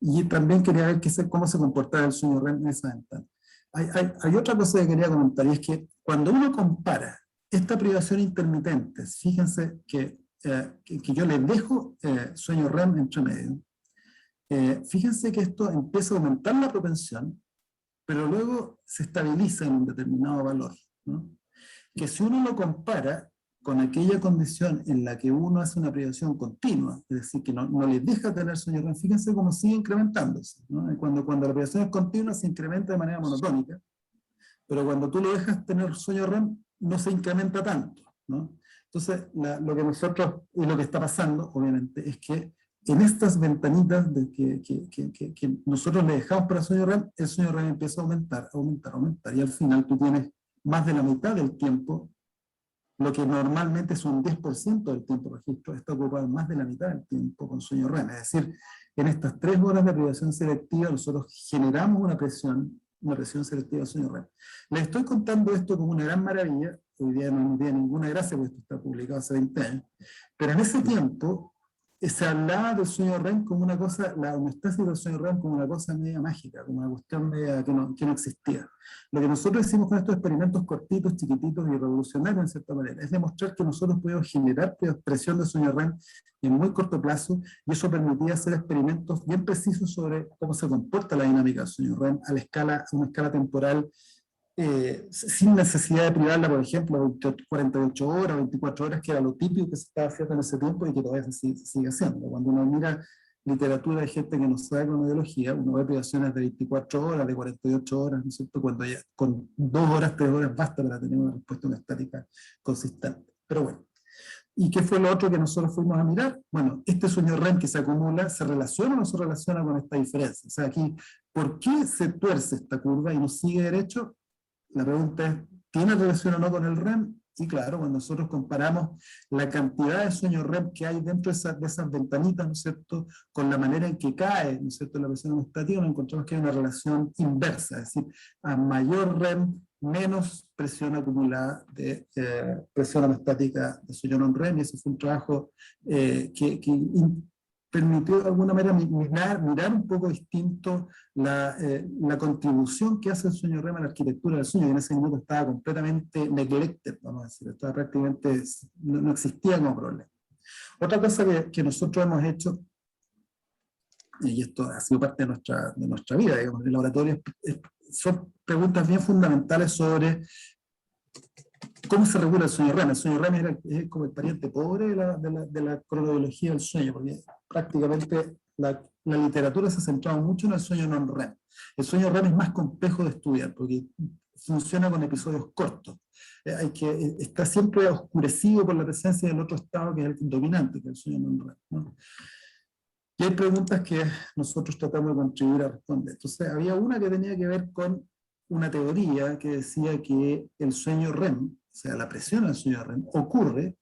Speaker 1: Y también quería ver cómo se comportaba el sueño REM en esa ventana. Hay otra cosa que quería comentar, y es que cuando uno compara esta privación intermitente, fíjense que yo les dejo sueño REM entre medio, fíjense que esto empieza a aumentar la propensión, pero luego se estabiliza en un determinado valor, ¿no? Que si uno lo compara con aquella condición en la que uno hace una privación continua, es decir, que no le deja tener sueño REM, fíjense cómo sigue incrementándose, ¿no? Cuando la privación es continua se incrementa de manera monotónica, pero cuando tú lo dejas tener sueño REM no se incrementa tanto, ¿no? Entonces, lo que nosotros, y lo que está pasando, obviamente, es que en estas ventanitas que nosotros le dejamos para el sueño REM empieza a aumentar, y al final tú tienes más de la mitad del tiempo, lo que normalmente es un 10% del tiempo registro, está ocupado más de la mitad del tiempo con sueño REM. Es decir, en estas 3 horas de privación selectiva nosotros generamos una presión selectiva de sueño REM. Les estoy contando esto como una gran maravilla, hoy día no tiene ninguna gracia porque esto está publicado hace 20 años, pero en ese tiempo se hablaba del sueño REM como una cosa, la homeostasis del sueño REM como una cosa media mágica, como una cuestión media que no existía. Lo que nosotros hicimos con estos experimentos cortitos, chiquititos y revolucionarios en cierta manera, es demostrar que nosotros podemos generar presión de sueño REM en muy corto plazo, y eso permitía hacer experimentos bien precisos sobre cómo se comporta la dinámica del sueño REM a una escala temporal, sin necesidad de privarla, por ejemplo, 48 horas, 24 horas, que era lo típico que se estaba haciendo en ese tiempo y que todavía se sigue haciendo. Cuando uno mira literatura de gente que no sabe cronobiología, uno ve privaciones de 24 horas, de 48 horas, ¿no es cierto? Cuando ya con 2 horas, 3 horas basta para tener una respuesta homeostática consistente. Pero bueno, ¿y qué fue lo otro que nosotros fuimos a mirar? Bueno, este sueño REM que se acumula, ¿se relaciona o no se relaciona con esta diferencia? O sea, aquí, ¿por qué se tuerce esta curva y no sigue derecho? La pregunta es, ¿tiene relación o no con el REM? Y claro, cuando nosotros comparamos la cantidad de sueño REM que hay dentro de esas ventanitas, ¿no es cierto?, con la manera en que cae, ¿no es cierto?, la presión homeostática, nos encontramos que hay una relación inversa, es decir, a mayor REM, menos presión acumulada de presión homeostática de sueño non-REM, y ese fue un trabajo que permitió de alguna manera mirar un poco distinto la contribución que hace el sueño REM a la arquitectura del sueño, que en ese momento estaba completamente neglected, vamos a decir, estaba prácticamente, no existía como problema. Otra cosa que nosotros hemos hecho, y esto ha sido parte de nuestra vida, digamos, en el laboratorio, son preguntas bien fundamentales sobre ¿cómo se regula el sueño REM? El sueño REM es como el pariente pobre de la cronobiología del sueño, porque prácticamente la literatura se ha centrado mucho en el sueño non-REM. El sueño REM es más complejo de estudiar, porque funciona con episodios cortos. Está siempre oscurecido por la presencia del otro estado que es el dominante, que es el sueño non-REM, ¿no? Y hay preguntas que nosotros tratamos de contribuir a responder. Entonces, había una que tenía que ver con una teoría que decía que el sueño REM, o sea, la presión al sueño REM, ocurre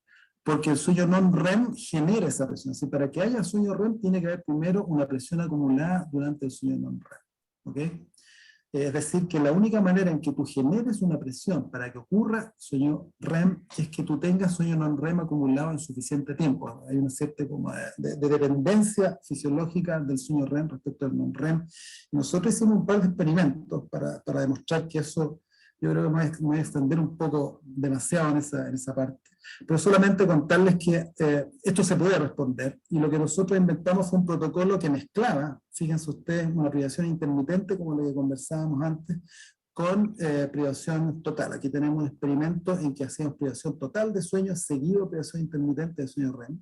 Speaker 1: porque el sueño non-REM genera esa presión. Así, para que haya sueño REM tiene que haber primero una presión acumulada durante el sueño non-REM. ¿Okay? Es decir, que la única manera en que tú generes una presión para que ocurra sueño REM es que tú tengas sueño non-REM acumulado en suficiente tiempo. Hay una cierta como de dependencia fisiológica del sueño REM respecto al non-REM. Nosotros hicimos un par de experimentos para demostrar que eso, yo creo que me voy a extender un poco demasiado en esa parte. Pero solamente contarles que esto se puede responder, y lo que nosotros inventamos fue un protocolo que mezclaba, fíjense ustedes, una privación intermitente, como lo que conversábamos antes, con privación total. Aquí tenemos un experimento en que hacíamos privación total de sueño seguido de privación intermitente de sueño REM,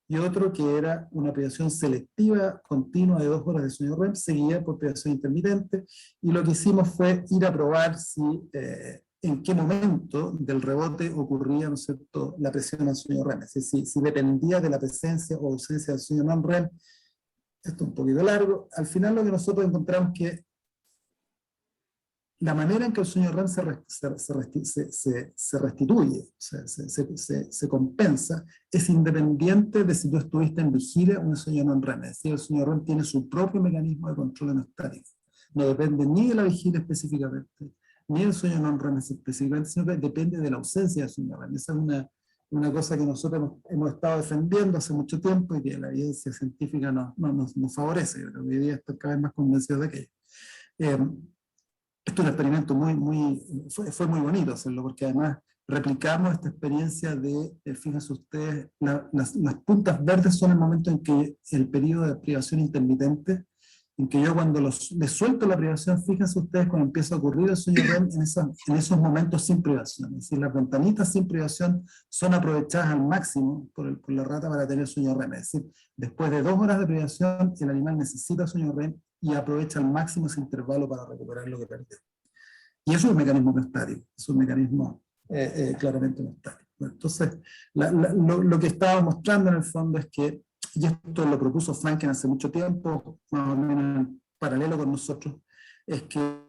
Speaker 1: y otro que era una privación selectiva continua de 2 horas de sueño REM seguida por privación intermitente, y lo que hicimos fue ir a probar si en qué momento del rebote ocurría, ¿no es cierto?, la presión al sueño REM, es decir, si dependía de la presencia o ausencia del sueño non-REM. Esto es un poquito largo. Al final lo que nosotros encontramos que la manera en que el sueño REM se restituye, se compensa, es independiente de si tú estuviste en vigilia o en sueño non-REM. Es decir, el sueño REM tiene su propio mecanismo de control homeostático. No depende ni de la vigilia específicamente, ni el sueño non REM específicamente, sino que depende de la ausencia de sueño REM. Esa es una cosa que nosotros hemos estado defendiendo hace mucho tiempo y que la evidencia científica nos favorece. Yo creo que hoy día estoy cada vez más convencido de aquello. Esto es un experimento fue muy bonito hacerlo, porque además replicamos esta experiencia fíjense ustedes, las puntas verdes son el momento en que el periodo de privación intermitente, en que yo cuando les suelto la privación, fíjense ustedes cuando empieza a ocurrir el sueño REM en esos momentos sin privación. Es decir, las ventanitas sin privación son aprovechadas al máximo por la rata para tener sueño REM. Es decir, después de 2 horas de privación, el animal necesita sueño REM y aprovecha al máximo ese intervalo para recuperar lo que perdió. Y eso es un mecanismo no estático, es un mecanismo claramente no estático. Bueno, entonces, lo que estaba mostrando en el fondo es que, y esto lo propuso Franken hace mucho tiempo, más o menos en paralelo con nosotros, es que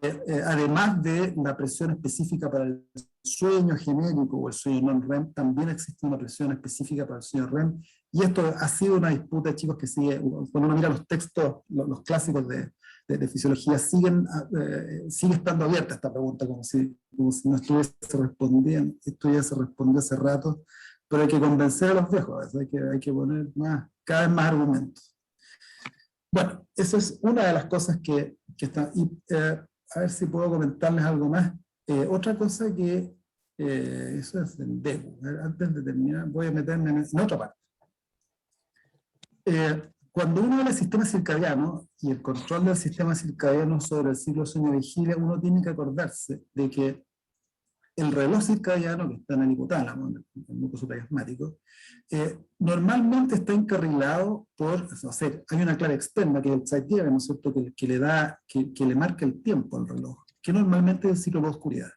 Speaker 1: además de la presión específica para el sueño genérico o el sueño non-REM, también existe una presión específica para el sueño REM, y esto ha sido una disputa, chicos, que sigue, cuando uno mira los textos, los clásicos de fisiología, sigue estando abierta esta pregunta, como si no estuviese respondido hace rato, pero hay que convencer a los viejos, hay que poner cada vez más argumentos. Bueno, eso es una de las cosas que está. Y a ver si puedo comentarles algo más. Otra cosa que, eso es del DEGU. Antes de terminar, voy a meterme en otra parte. Cuando uno habla del sistema circadiano y el control del sistema circadiano sobre el ciclo sueño-vigilia, uno tiene que acordarse de que el reloj circadiano, que está en el hipotálamo, en el núcleo supraquiasmático, normalmente está encarrilado hay una clave externa, que es el Zeitgeber, ¿no es cierto?, que le marca el tiempo al reloj, que normalmente es el ciclo de oscuridad.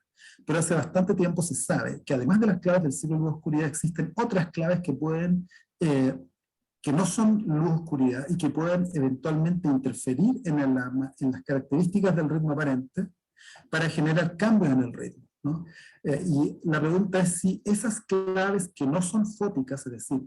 Speaker 1: Pero hace bastante tiempo se sabe que además de las claves del ciclo de oscuridad, existen otras claves que que no son luz-oscuridad y que pueden eventualmente interferir en las características del ritmo aparente para generar cambios en el ritmo, ¿no? Y la pregunta es si esas claves que no son fóticas, es decir,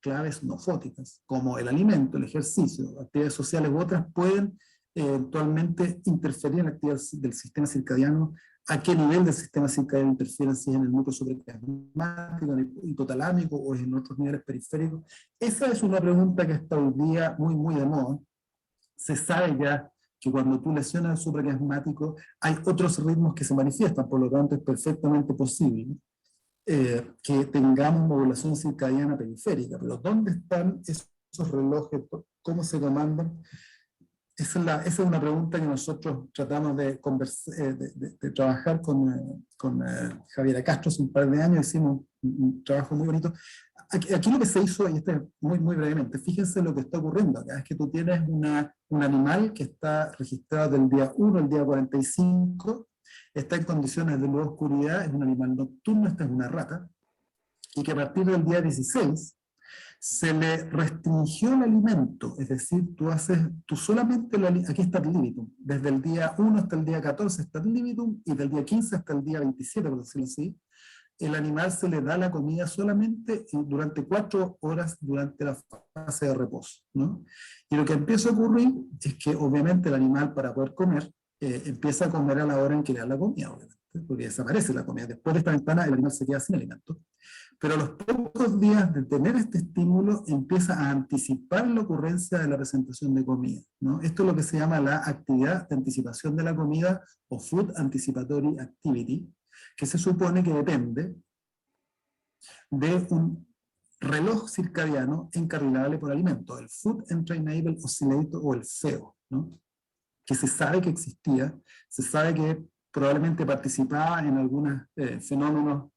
Speaker 1: claves no fóticas, como el alimento, el ejercicio, actividades sociales u otras, pueden eventualmente interferir en la actividad del sistema circadiano. ¿A qué nivel del sistema circadiano interfieren? Si es en el núcleo supraquiasmático, en el hipotalámico o en otros niveles periféricos. Esa es una pregunta que está hoy día muy de moda. Se sabe ya que cuando tú lesionas el supraquiasmático hay otros ritmos que se manifiestan, por lo tanto es perfectamente posible que tengamos modulación circadiana periférica. Pero ¿dónde están esos relojes? ¿Cómo se comandan? Esa es una pregunta que nosotros tratamos de trabajar con Javiera Castro hace un par de años. Hicimos un trabajo muy bonito. Aquí lo que se hizo, y esto es muy brevemente, fíjense lo que está ocurriendo acá, es que tú tienes un animal que está registrado del día 1 al día 45, está en condiciones de luz oscuridad, es un animal nocturno, esta es una rata, y que a partir del día 16 se le restringió el alimento, es decir, tú solamente, aquí está el libitum, desde el día 1 hasta el día 14 está el libitum, y del día 15 hasta el día 27, por decirlo así, el animal se le da la comida solamente durante 4 horas durante la fase de reposo, ¿no? Y lo que empieza a ocurrir es que obviamente el animal, para poder comer, empieza a comer a la hora en que le da la comida, obviamente, porque desaparece la comida. Después de esta ventana el animal se queda sin alimento. Pero a los pocos días de tener este estímulo empieza a anticipar la ocurrencia de la presentación de comida, ¿no? Esto es lo que se llama la actividad de anticipación de la comida o Food Anticipatory Activity, que se supone que depende de un reloj circadiano encarrilable por alimento, el Food Entrainable Oscillator o el FEO, ¿no? Que se sabe que existía, se sabe que probablemente participaba en algunos fenómenos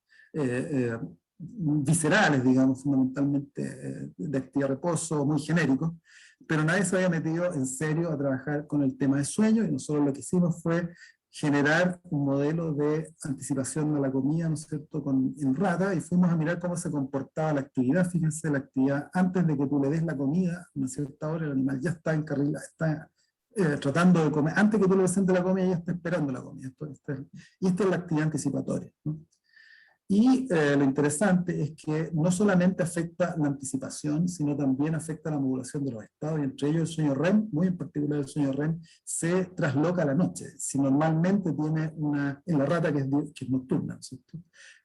Speaker 1: viscerales, digamos, fundamentalmente de actividad de reposo, muy genéricos, pero nadie se había metido en serio a trabajar con el tema de sueño, y nosotros lo que hicimos fue generar un modelo de anticipación de la comida, ¿no es cierto?, en rata, y fuimos a mirar cómo se comportaba la actividad. Fíjense, la actividad antes de que tú le des la comida, a una cierta hora el animal ya está encarrilado, está tratando de comer, antes que tú le presentes la comida ya está esperando la comida. Y esta es la actividad anticipatoria, ¿no? Y lo interesante es que no solamente afecta la anticipación, sino también afecta la modulación de los estados, y entre ellos el sueño REM, muy en particular el sueño REM, se trasloca a la noche. Si normalmente tiene en la rata que es nocturna, ¿cierto?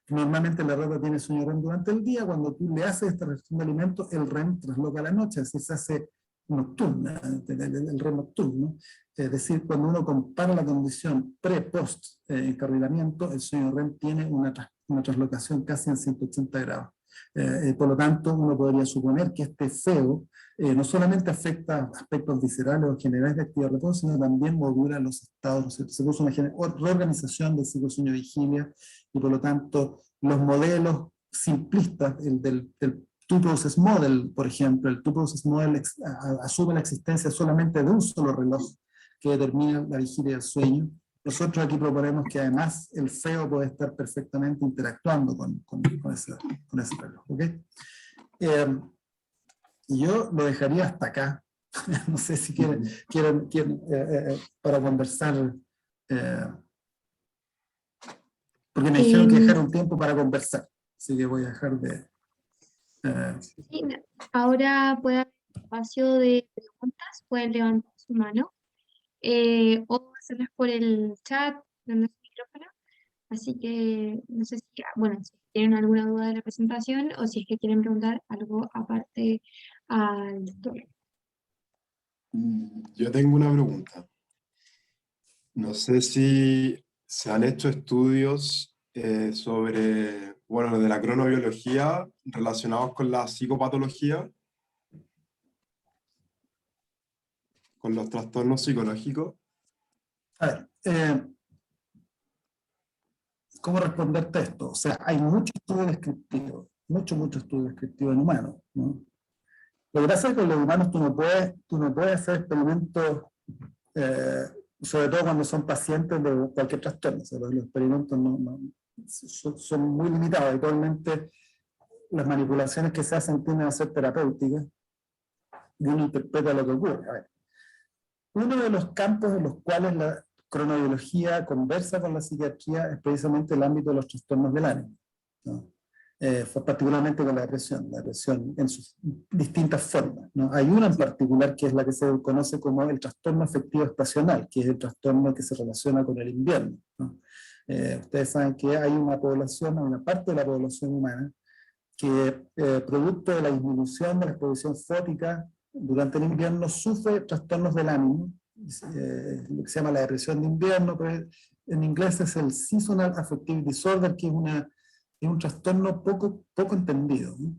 Speaker 1: Normalmente la rata tiene sueño REM durante el día, cuando tú le haces esta restricción de alimentos, el REM trasloca a la noche, así se hace nocturna, el REM nocturno. Es decir, cuando uno compara la condición pre-post encarrilamiento, el sueño REM tiene una traslocación casi en 180 grados. Por lo tanto, uno podría suponer que este FEO no solamente afecta aspectos viscerales o generales de actividad de reposo, sino también modula los estados. Se puso una reorganización del ciclo sueño-vigilia, y por lo tanto, los modelos simplistas, el del Two-Process Model, por ejemplo, el Two-Process Model asume la existencia solamente de un solo reloj que determina la vigilia del sueño. Nosotros aquí proponemos que además el FEO puede estar perfectamente interactuando con ese reloj. ¿Okay? Yo lo dejaría hasta acá. No sé si quieren para conversar, porque me dijeron que dejar un tiempo para conversar, así que voy a dejar de...
Speaker 2: Sí, ahora puede haber espacio de preguntas, pueden levantar su mano o hacerlas por el chat, donde su micrófono. Así que no sé si, bueno, si tienen alguna duda de la presentación o si es que quieren preguntar algo aparte al doctor.
Speaker 3: Yo tengo una pregunta. No sé si se han hecho estudios sobre, bueno, de la cronobiología relacionados con la psicopatología, con los trastornos psicológicos.
Speaker 1: A ver, ¿cómo responderte a esto? O sea, hay mucho estudio descriptivo, mucho estudio descriptivo en humanos, ¿no? Lo que pasa es que con los humanos tú no puedes hacer experimentos, eh, sobre todo cuando son pacientes de cualquier trastorno. O sea, los experimentos son muy limitados. Habitualmente las manipulaciones que se hacen tienden a ser terapéuticas y uno interpreta lo que ocurre. A ver, uno de los campos en los cuales la cronobiología conversa con la psiquiatría es precisamente el ámbito de los trastornos del ánimo, ¿no? Fue particularmente con la depresión en sus distintas formas, ¿no? Hay una en particular que es la que se conoce como el trastorno afectivo estacional, que es el trastorno que se relaciona con el invierno, ¿no? Ustedes saben que hay una población, una parte de la población humana que producto de la disminución de la exposición fótica durante el invierno sufre trastornos del ánimo, lo que se llama la depresión de invierno, pero en inglés es el Seasonal Affective Disorder, que es un trastorno poco entendido, ¿no?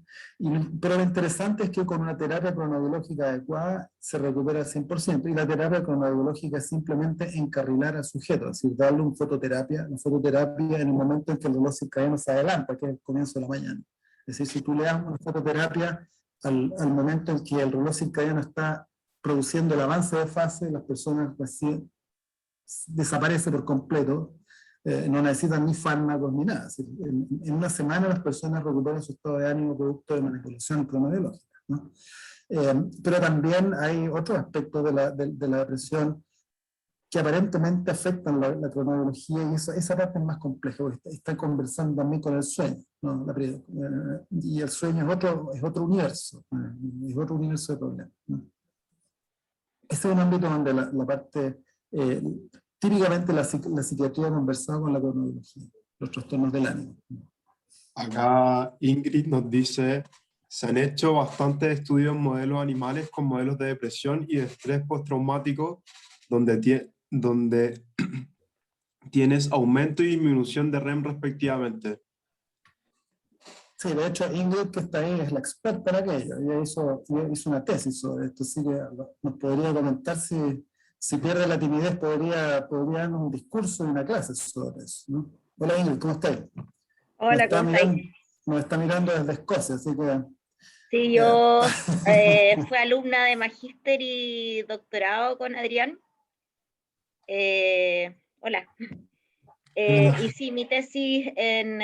Speaker 1: Pero lo interesante es que con una terapia cronobiológica adecuada se recupera al 100%, y la terapia cronobiológica es simplemente encarrilar al sujeto, es decir, darle una fototerapia en el momento en que el reloj circadiano se adelanta, que es el comienzo de la mañana. Es decir, si tú le das una fototerapia al momento en que el reloj circadiano está produciendo el avance de fase, las personas recién desaparecen por completo, no necesitan ni fármacos ni nada. Decir, en una semana las personas recuperan su estado de ánimo producto de manipulación cronobiológica, ¿no? Pero también hay otros aspectos de la depresión que aparentemente afectan la cronología, y esa parte es más compleja, porque está conversando también con el sueño, ¿no? Y el sueño es otro universo, es otro universo de problemas, ¿no? Ese es un ámbito donde la parte, típicamente la psiquiatría ha conversado con la cronología, los trastornos del ánimo.
Speaker 3: Acá Ingrid nos dice, se han hecho bastantes estudios en modelos animales con modelos de depresión y de estrés postraumático donde tienes aumento y disminución de REM respectivamente.
Speaker 1: Sí, de hecho Ingrid, que está ahí, es la experta en aquello. Ella hizo una tesis sobre esto, así que nos podría comentar si pierde la timidez, podría dar un discurso y una clase sobre eso, ¿no? Hola Ingrid, ¿cómo estás?
Speaker 4: Hola, ¿cómo estáis?
Speaker 1: Nos está mirando desde Escocia, así que...
Speaker 4: Sí, yo fui alumna de magíster y doctorado con Adrián. Hola. Y sí, mi tesis en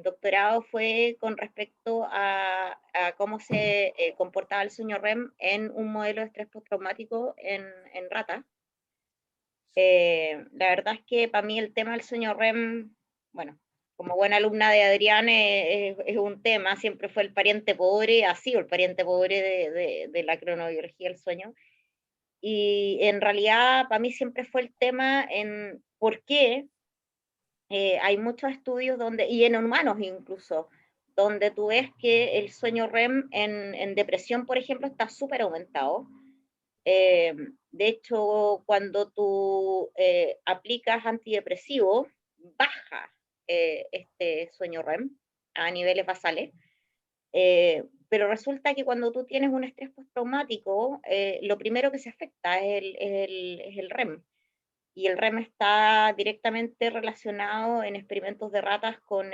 Speaker 4: doctorado fue con respecto a cómo se comportaba el sueño REM en un modelo de estrés postraumático en ratas. La verdad es que para mí el tema del sueño REM bueno, como buena alumna de Adrián, es un tema, siempre fue el pariente pobre, ha sido el pariente pobre de la cronobiología del sueño. Y en realidad, para mí siempre fue el tema en por qué hay muchos estudios donde, y en humanos incluso, donde tú ves que el sueño REM en depresión, por ejemplo, está súper aumentado. De hecho, cuando tú aplicas antidepresivos, baja este sueño REM a niveles basales. Pero resulta que cuando tú tienes un estrés postraumático, lo primero que se afecta es el REM. Y el REM está directamente relacionado en experimentos de ratas con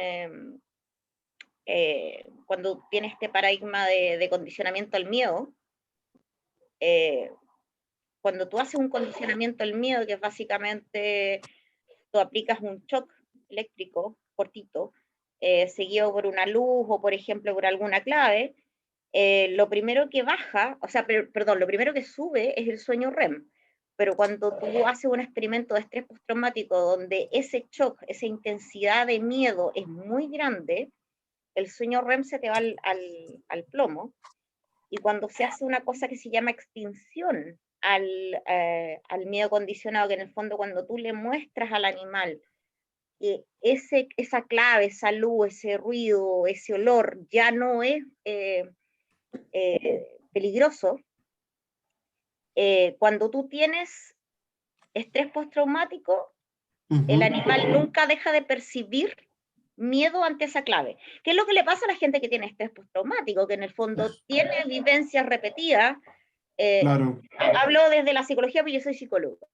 Speaker 4: cuando tienes este paradigma de condicionamiento al miedo. Cuando tú haces un condicionamiento al miedo, que es básicamente tú aplicas un shock eléctrico cortito, seguido por una luz o, por ejemplo, por alguna clave, lo primero que baja, o sea, perdón, lo primero que sube es el sueño REM. Pero cuando tú haces un experimento de estrés postraumático donde ese shock, esa intensidad de miedo es muy grande, el sueño REM se te va al plomo. Y cuando se hace una cosa que se llama extinción al miedo condicionado, que en el fondo cuando tú le muestras al animal que esa clave, esa luz, ese ruido, ese olor ya no es peligroso, cuando tú tienes estrés postraumático, el animal nunca deja de percibir miedo ante esa clave. ¿Qué es lo que le pasa a la gente que tiene estrés postraumático? Que en el fondo tiene vivencias repetidas.
Speaker 3: Claro.
Speaker 4: Hablo desde la psicología, porque yo soy psicóloga.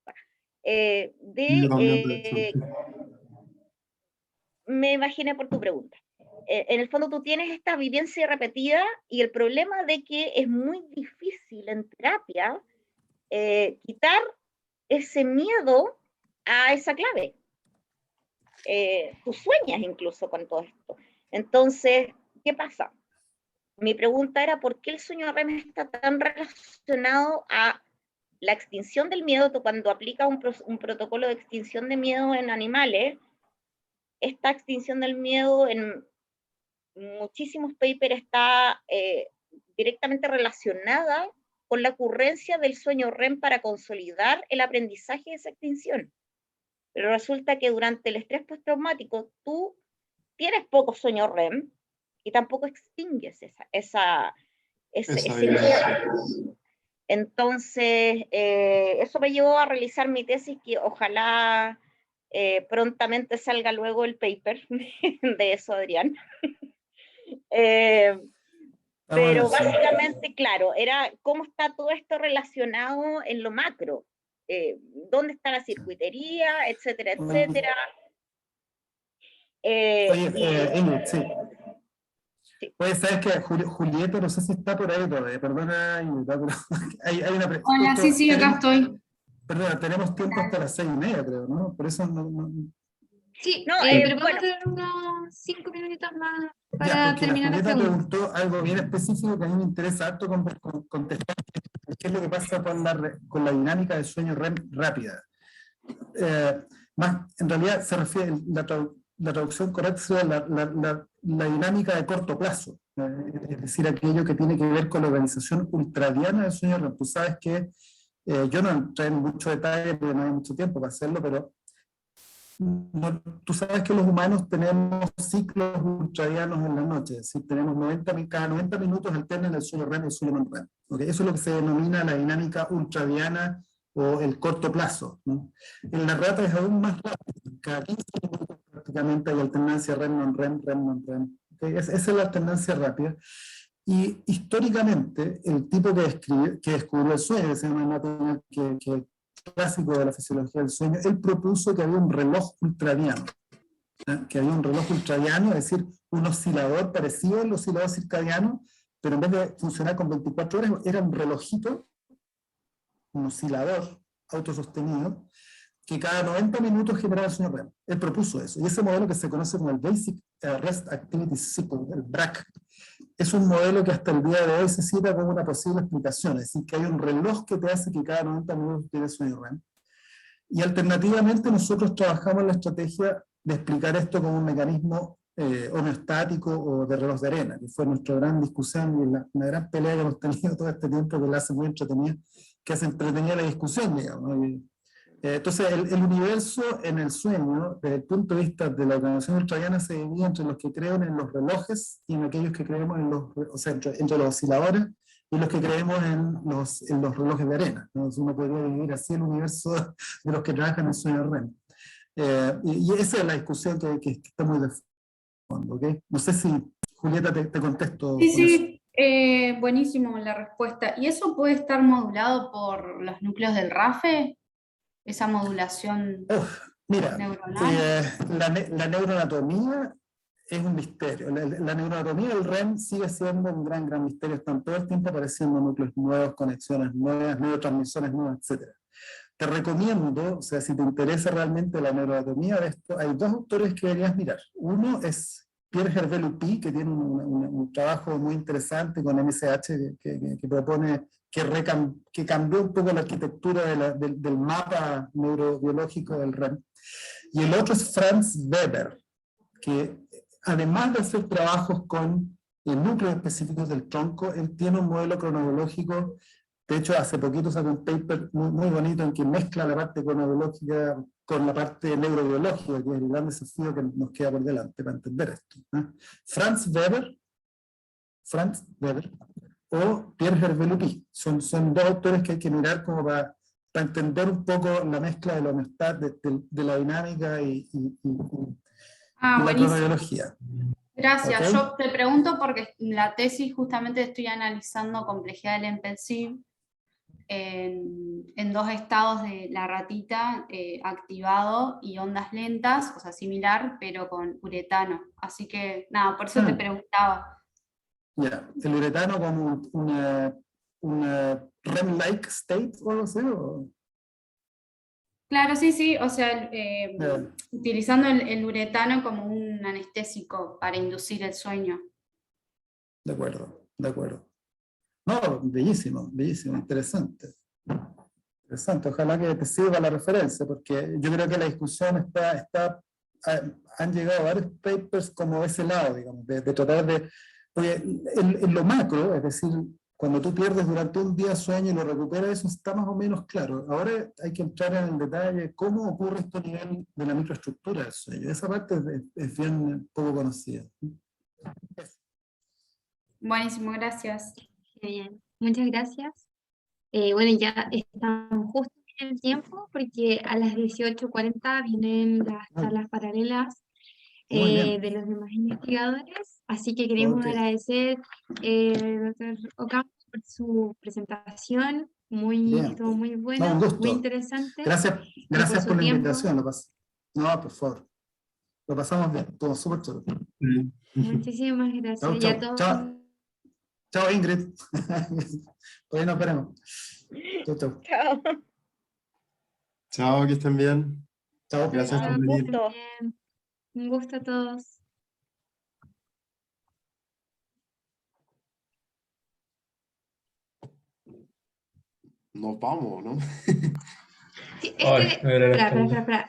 Speaker 4: Me imaginé por tu pregunta. En el fondo tú tienes esta vivencia repetida y el problema de que es muy difícil en terapia quitar ese miedo a esa clave. Tú sueñas incluso con todo esto. Entonces, ¿qué pasa? Mi pregunta era, ¿por qué el sueño REM está tan relacionado a la extinción del miedo? Tú cuando aplicas un protocolo de extinción de miedo en animales, esta extinción del miedo en muchísimos papers está directamente relacionada con la ocurrencia del sueño REM para consolidar el aprendizaje de esa extinción. Pero resulta que durante el estrés postraumático tú tienes poco sueño REM y tampoco extingues ese miedo. Entonces, eso me llevó a realizar mi tesis, que ojalá prontamente salga luego el paper de eso, Adrián. Pero básicamente, claro, era cómo está todo esto relacionado en lo macro. ¿Dónde está la circuitería, etcétera, etcétera?
Speaker 1: Ingrid, sí.
Speaker 4: Sí.
Speaker 1: Oye, sabes que Julieta, no sé si está por ahí todavía, perdona, Ingrid, pero hay una pregunta.
Speaker 5: Hola, sí, acá estoy.
Speaker 1: Perdona, tenemos tiempo hasta las 6:30, creo, ¿no? Por eso no.
Speaker 2: Sí,
Speaker 4: No,
Speaker 2: pero
Speaker 4: bueno,
Speaker 2: podemos tener unos 5 minutitos más
Speaker 1: Ya,
Speaker 2: para
Speaker 1: porque la
Speaker 2: terminar la
Speaker 1: Julieta
Speaker 2: pregunta.
Speaker 1: preguntó algo bien específico que a mí me interesa harto contestar, qué es lo que pasa con la dinámica del sueño REM rápida. En realidad se refiere, la traducción correcta es la dinámica de corto plazo, es decir, aquello que tiene que ver con la organización ultradiana del sueño REM. Tú sabes que yo no entré en mucho detalle porque no hay mucho tiempo para hacerlo, pero tú sabes que los humanos tenemos ciclos ultradianos en la noche, es decir, tenemos cada 90 minutos alternan el sueño REM y el sueño non-REM. ¿Okay? Eso es lo que se denomina la dinámica ultradiana o el corto plazo, ¿no? En la rata es aún más rápido, cada 15 minutos prácticamente hay alternancia REM, non-REM, REM, non-REM. ¿Okay? Esa es la alternancia rápida. Y históricamente, el tipo que descubrió el sueño, que se llama Nathaniel, que clásico de la fisiología del sueño, él propuso que había un reloj ultradiano, que había un reloj ultradiano, es decir, un oscilador parecido al oscilador circadiano, pero en vez de funcionar con 24 horas, era un relojito, un oscilador autosostenido, que cada 90 minutos generaba el sueño REM. Él propuso eso, y ese modelo que se conoce como el Basic Rest Activity Cycle, el BRAC, es un modelo que hasta el día de hoy se cita como una posible explicación, es decir, que hay un reloj que te hace que cada 90 minutos tienes sueño REM. Y alternativamente nosotros trabajamos la estrategia de explicar esto como un mecanismo homeostático o de reloj de arena, que fue nuestra gran discusión y una gran pelea que hemos tenido todo este tiempo, que la hace muy entretenida, que se entretenía la discusión, digamos. Entonces, el universo en el sueño, desde el punto de vista de la organización ultradiana, se divide entre los que creen en los relojes y en aquellos que creemos en los, o sea, entre los osciladores y los que creemos en los relojes de arena. Entonces, uno podría dividir así el universo de los que trabajan en el sueño REM. Y esa es la discusión que está muy de fondo, ¿ok? No sé si, Julieta, te contesto.
Speaker 5: Sí,
Speaker 1: con eso.
Speaker 5: sí, buenísimo la respuesta. ¿Y eso puede estar modulado por los núcleos del RAFE? Esa modulación
Speaker 1: Mira,
Speaker 5: neuronal.
Speaker 1: la neuroanatomía es un misterio. La neuroanatomía del REM sigue siendo un gran misterio. Están todo el tiempo apareciendo núcleos nuevos, conexiones nuevas, neurotransmisiones nuevas, etc. Te recomiendo, o sea, si te interesa realmente la neuroanatomía de esto, hay dos autores que deberías mirar. Uno es Pierre Hervé-Lupi, que tiene un trabajo muy interesante con MSH que propone que cambió un poco la arquitectura del mapa neurobiológico del REM. Y el otro es Franz Weber, que además de hacer trabajos con núcleos específicos del tronco, él tiene un modelo cronobiológico. De hecho, hace poquito sacó un paper muy bonito en que mezcla la parte cronobiológica con la parte neurobiológica, que es el gran desafío que nos queda por delante para entender esto. Franz Weber o Pierre Hervé-Lupi. Son dos autores que hay que mirar como para entender un poco la mezcla de la homeostad, de la dinámica y la
Speaker 5: Buenísimo.
Speaker 1: cronobiología.
Speaker 5: Gracias.
Speaker 1: ¿Okay?
Speaker 5: Yo te pregunto porque en la tesis justamente estoy analizando complejidad del EMPENSIV en dos estados de la ratita activado y ondas lentas, o sea, similar, pero con uretano. Así que, nada, por eso te preguntaba.
Speaker 1: Ya, el uretano como una REM-like state o algo así, ¿o?
Speaker 5: Claro, sí, o sea, utilizando el uretano como un anestésico para inducir el sueño.
Speaker 1: De acuerdo. No, bellísimo, interesante. Ojalá que te sirva la referencia, porque yo creo que la discusión han llegado varios papers como ese lado, digamos, de tratar de, porque en lo macro, es decir, cuando tú pierdes durante un día sueño y lo recuperas, eso está más o menos claro. Ahora hay que entrar en el detalle de cómo ocurre esto a nivel de la microestructura del sueño. Esa parte es bien poco conocida.
Speaker 5: Buenísimo, gracias.
Speaker 2: Bien, muchas gracias. Bueno, ya estamos justo en el tiempo porque a las 18:40 vienen las salas paralelas
Speaker 1: Muy bien.
Speaker 2: de los demás investigadores, así que queremos agradecer doctor Ocampo por su presentación, estuvo muy bueno,
Speaker 1: un gusto.
Speaker 2: muy interesante.
Speaker 1: Gracias por la
Speaker 2: tiempo.
Speaker 1: invitación. No, por favor. Lo pasamos bien, todo súper chulo.
Speaker 2: Muchísimas gracias. Y a todos.
Speaker 1: Chao, Ingrid. Hoy nos veremos. Chao.
Speaker 3: Chao, que estén bien.
Speaker 1: Chao.
Speaker 3: Gracias por
Speaker 4: Un
Speaker 3: venir.
Speaker 4: gusto.
Speaker 2: Un gusto a todos.
Speaker 3: Nos vamos, ¿no?
Speaker 2: Sí,
Speaker 6: Ay, me hubiera
Speaker 2: espera.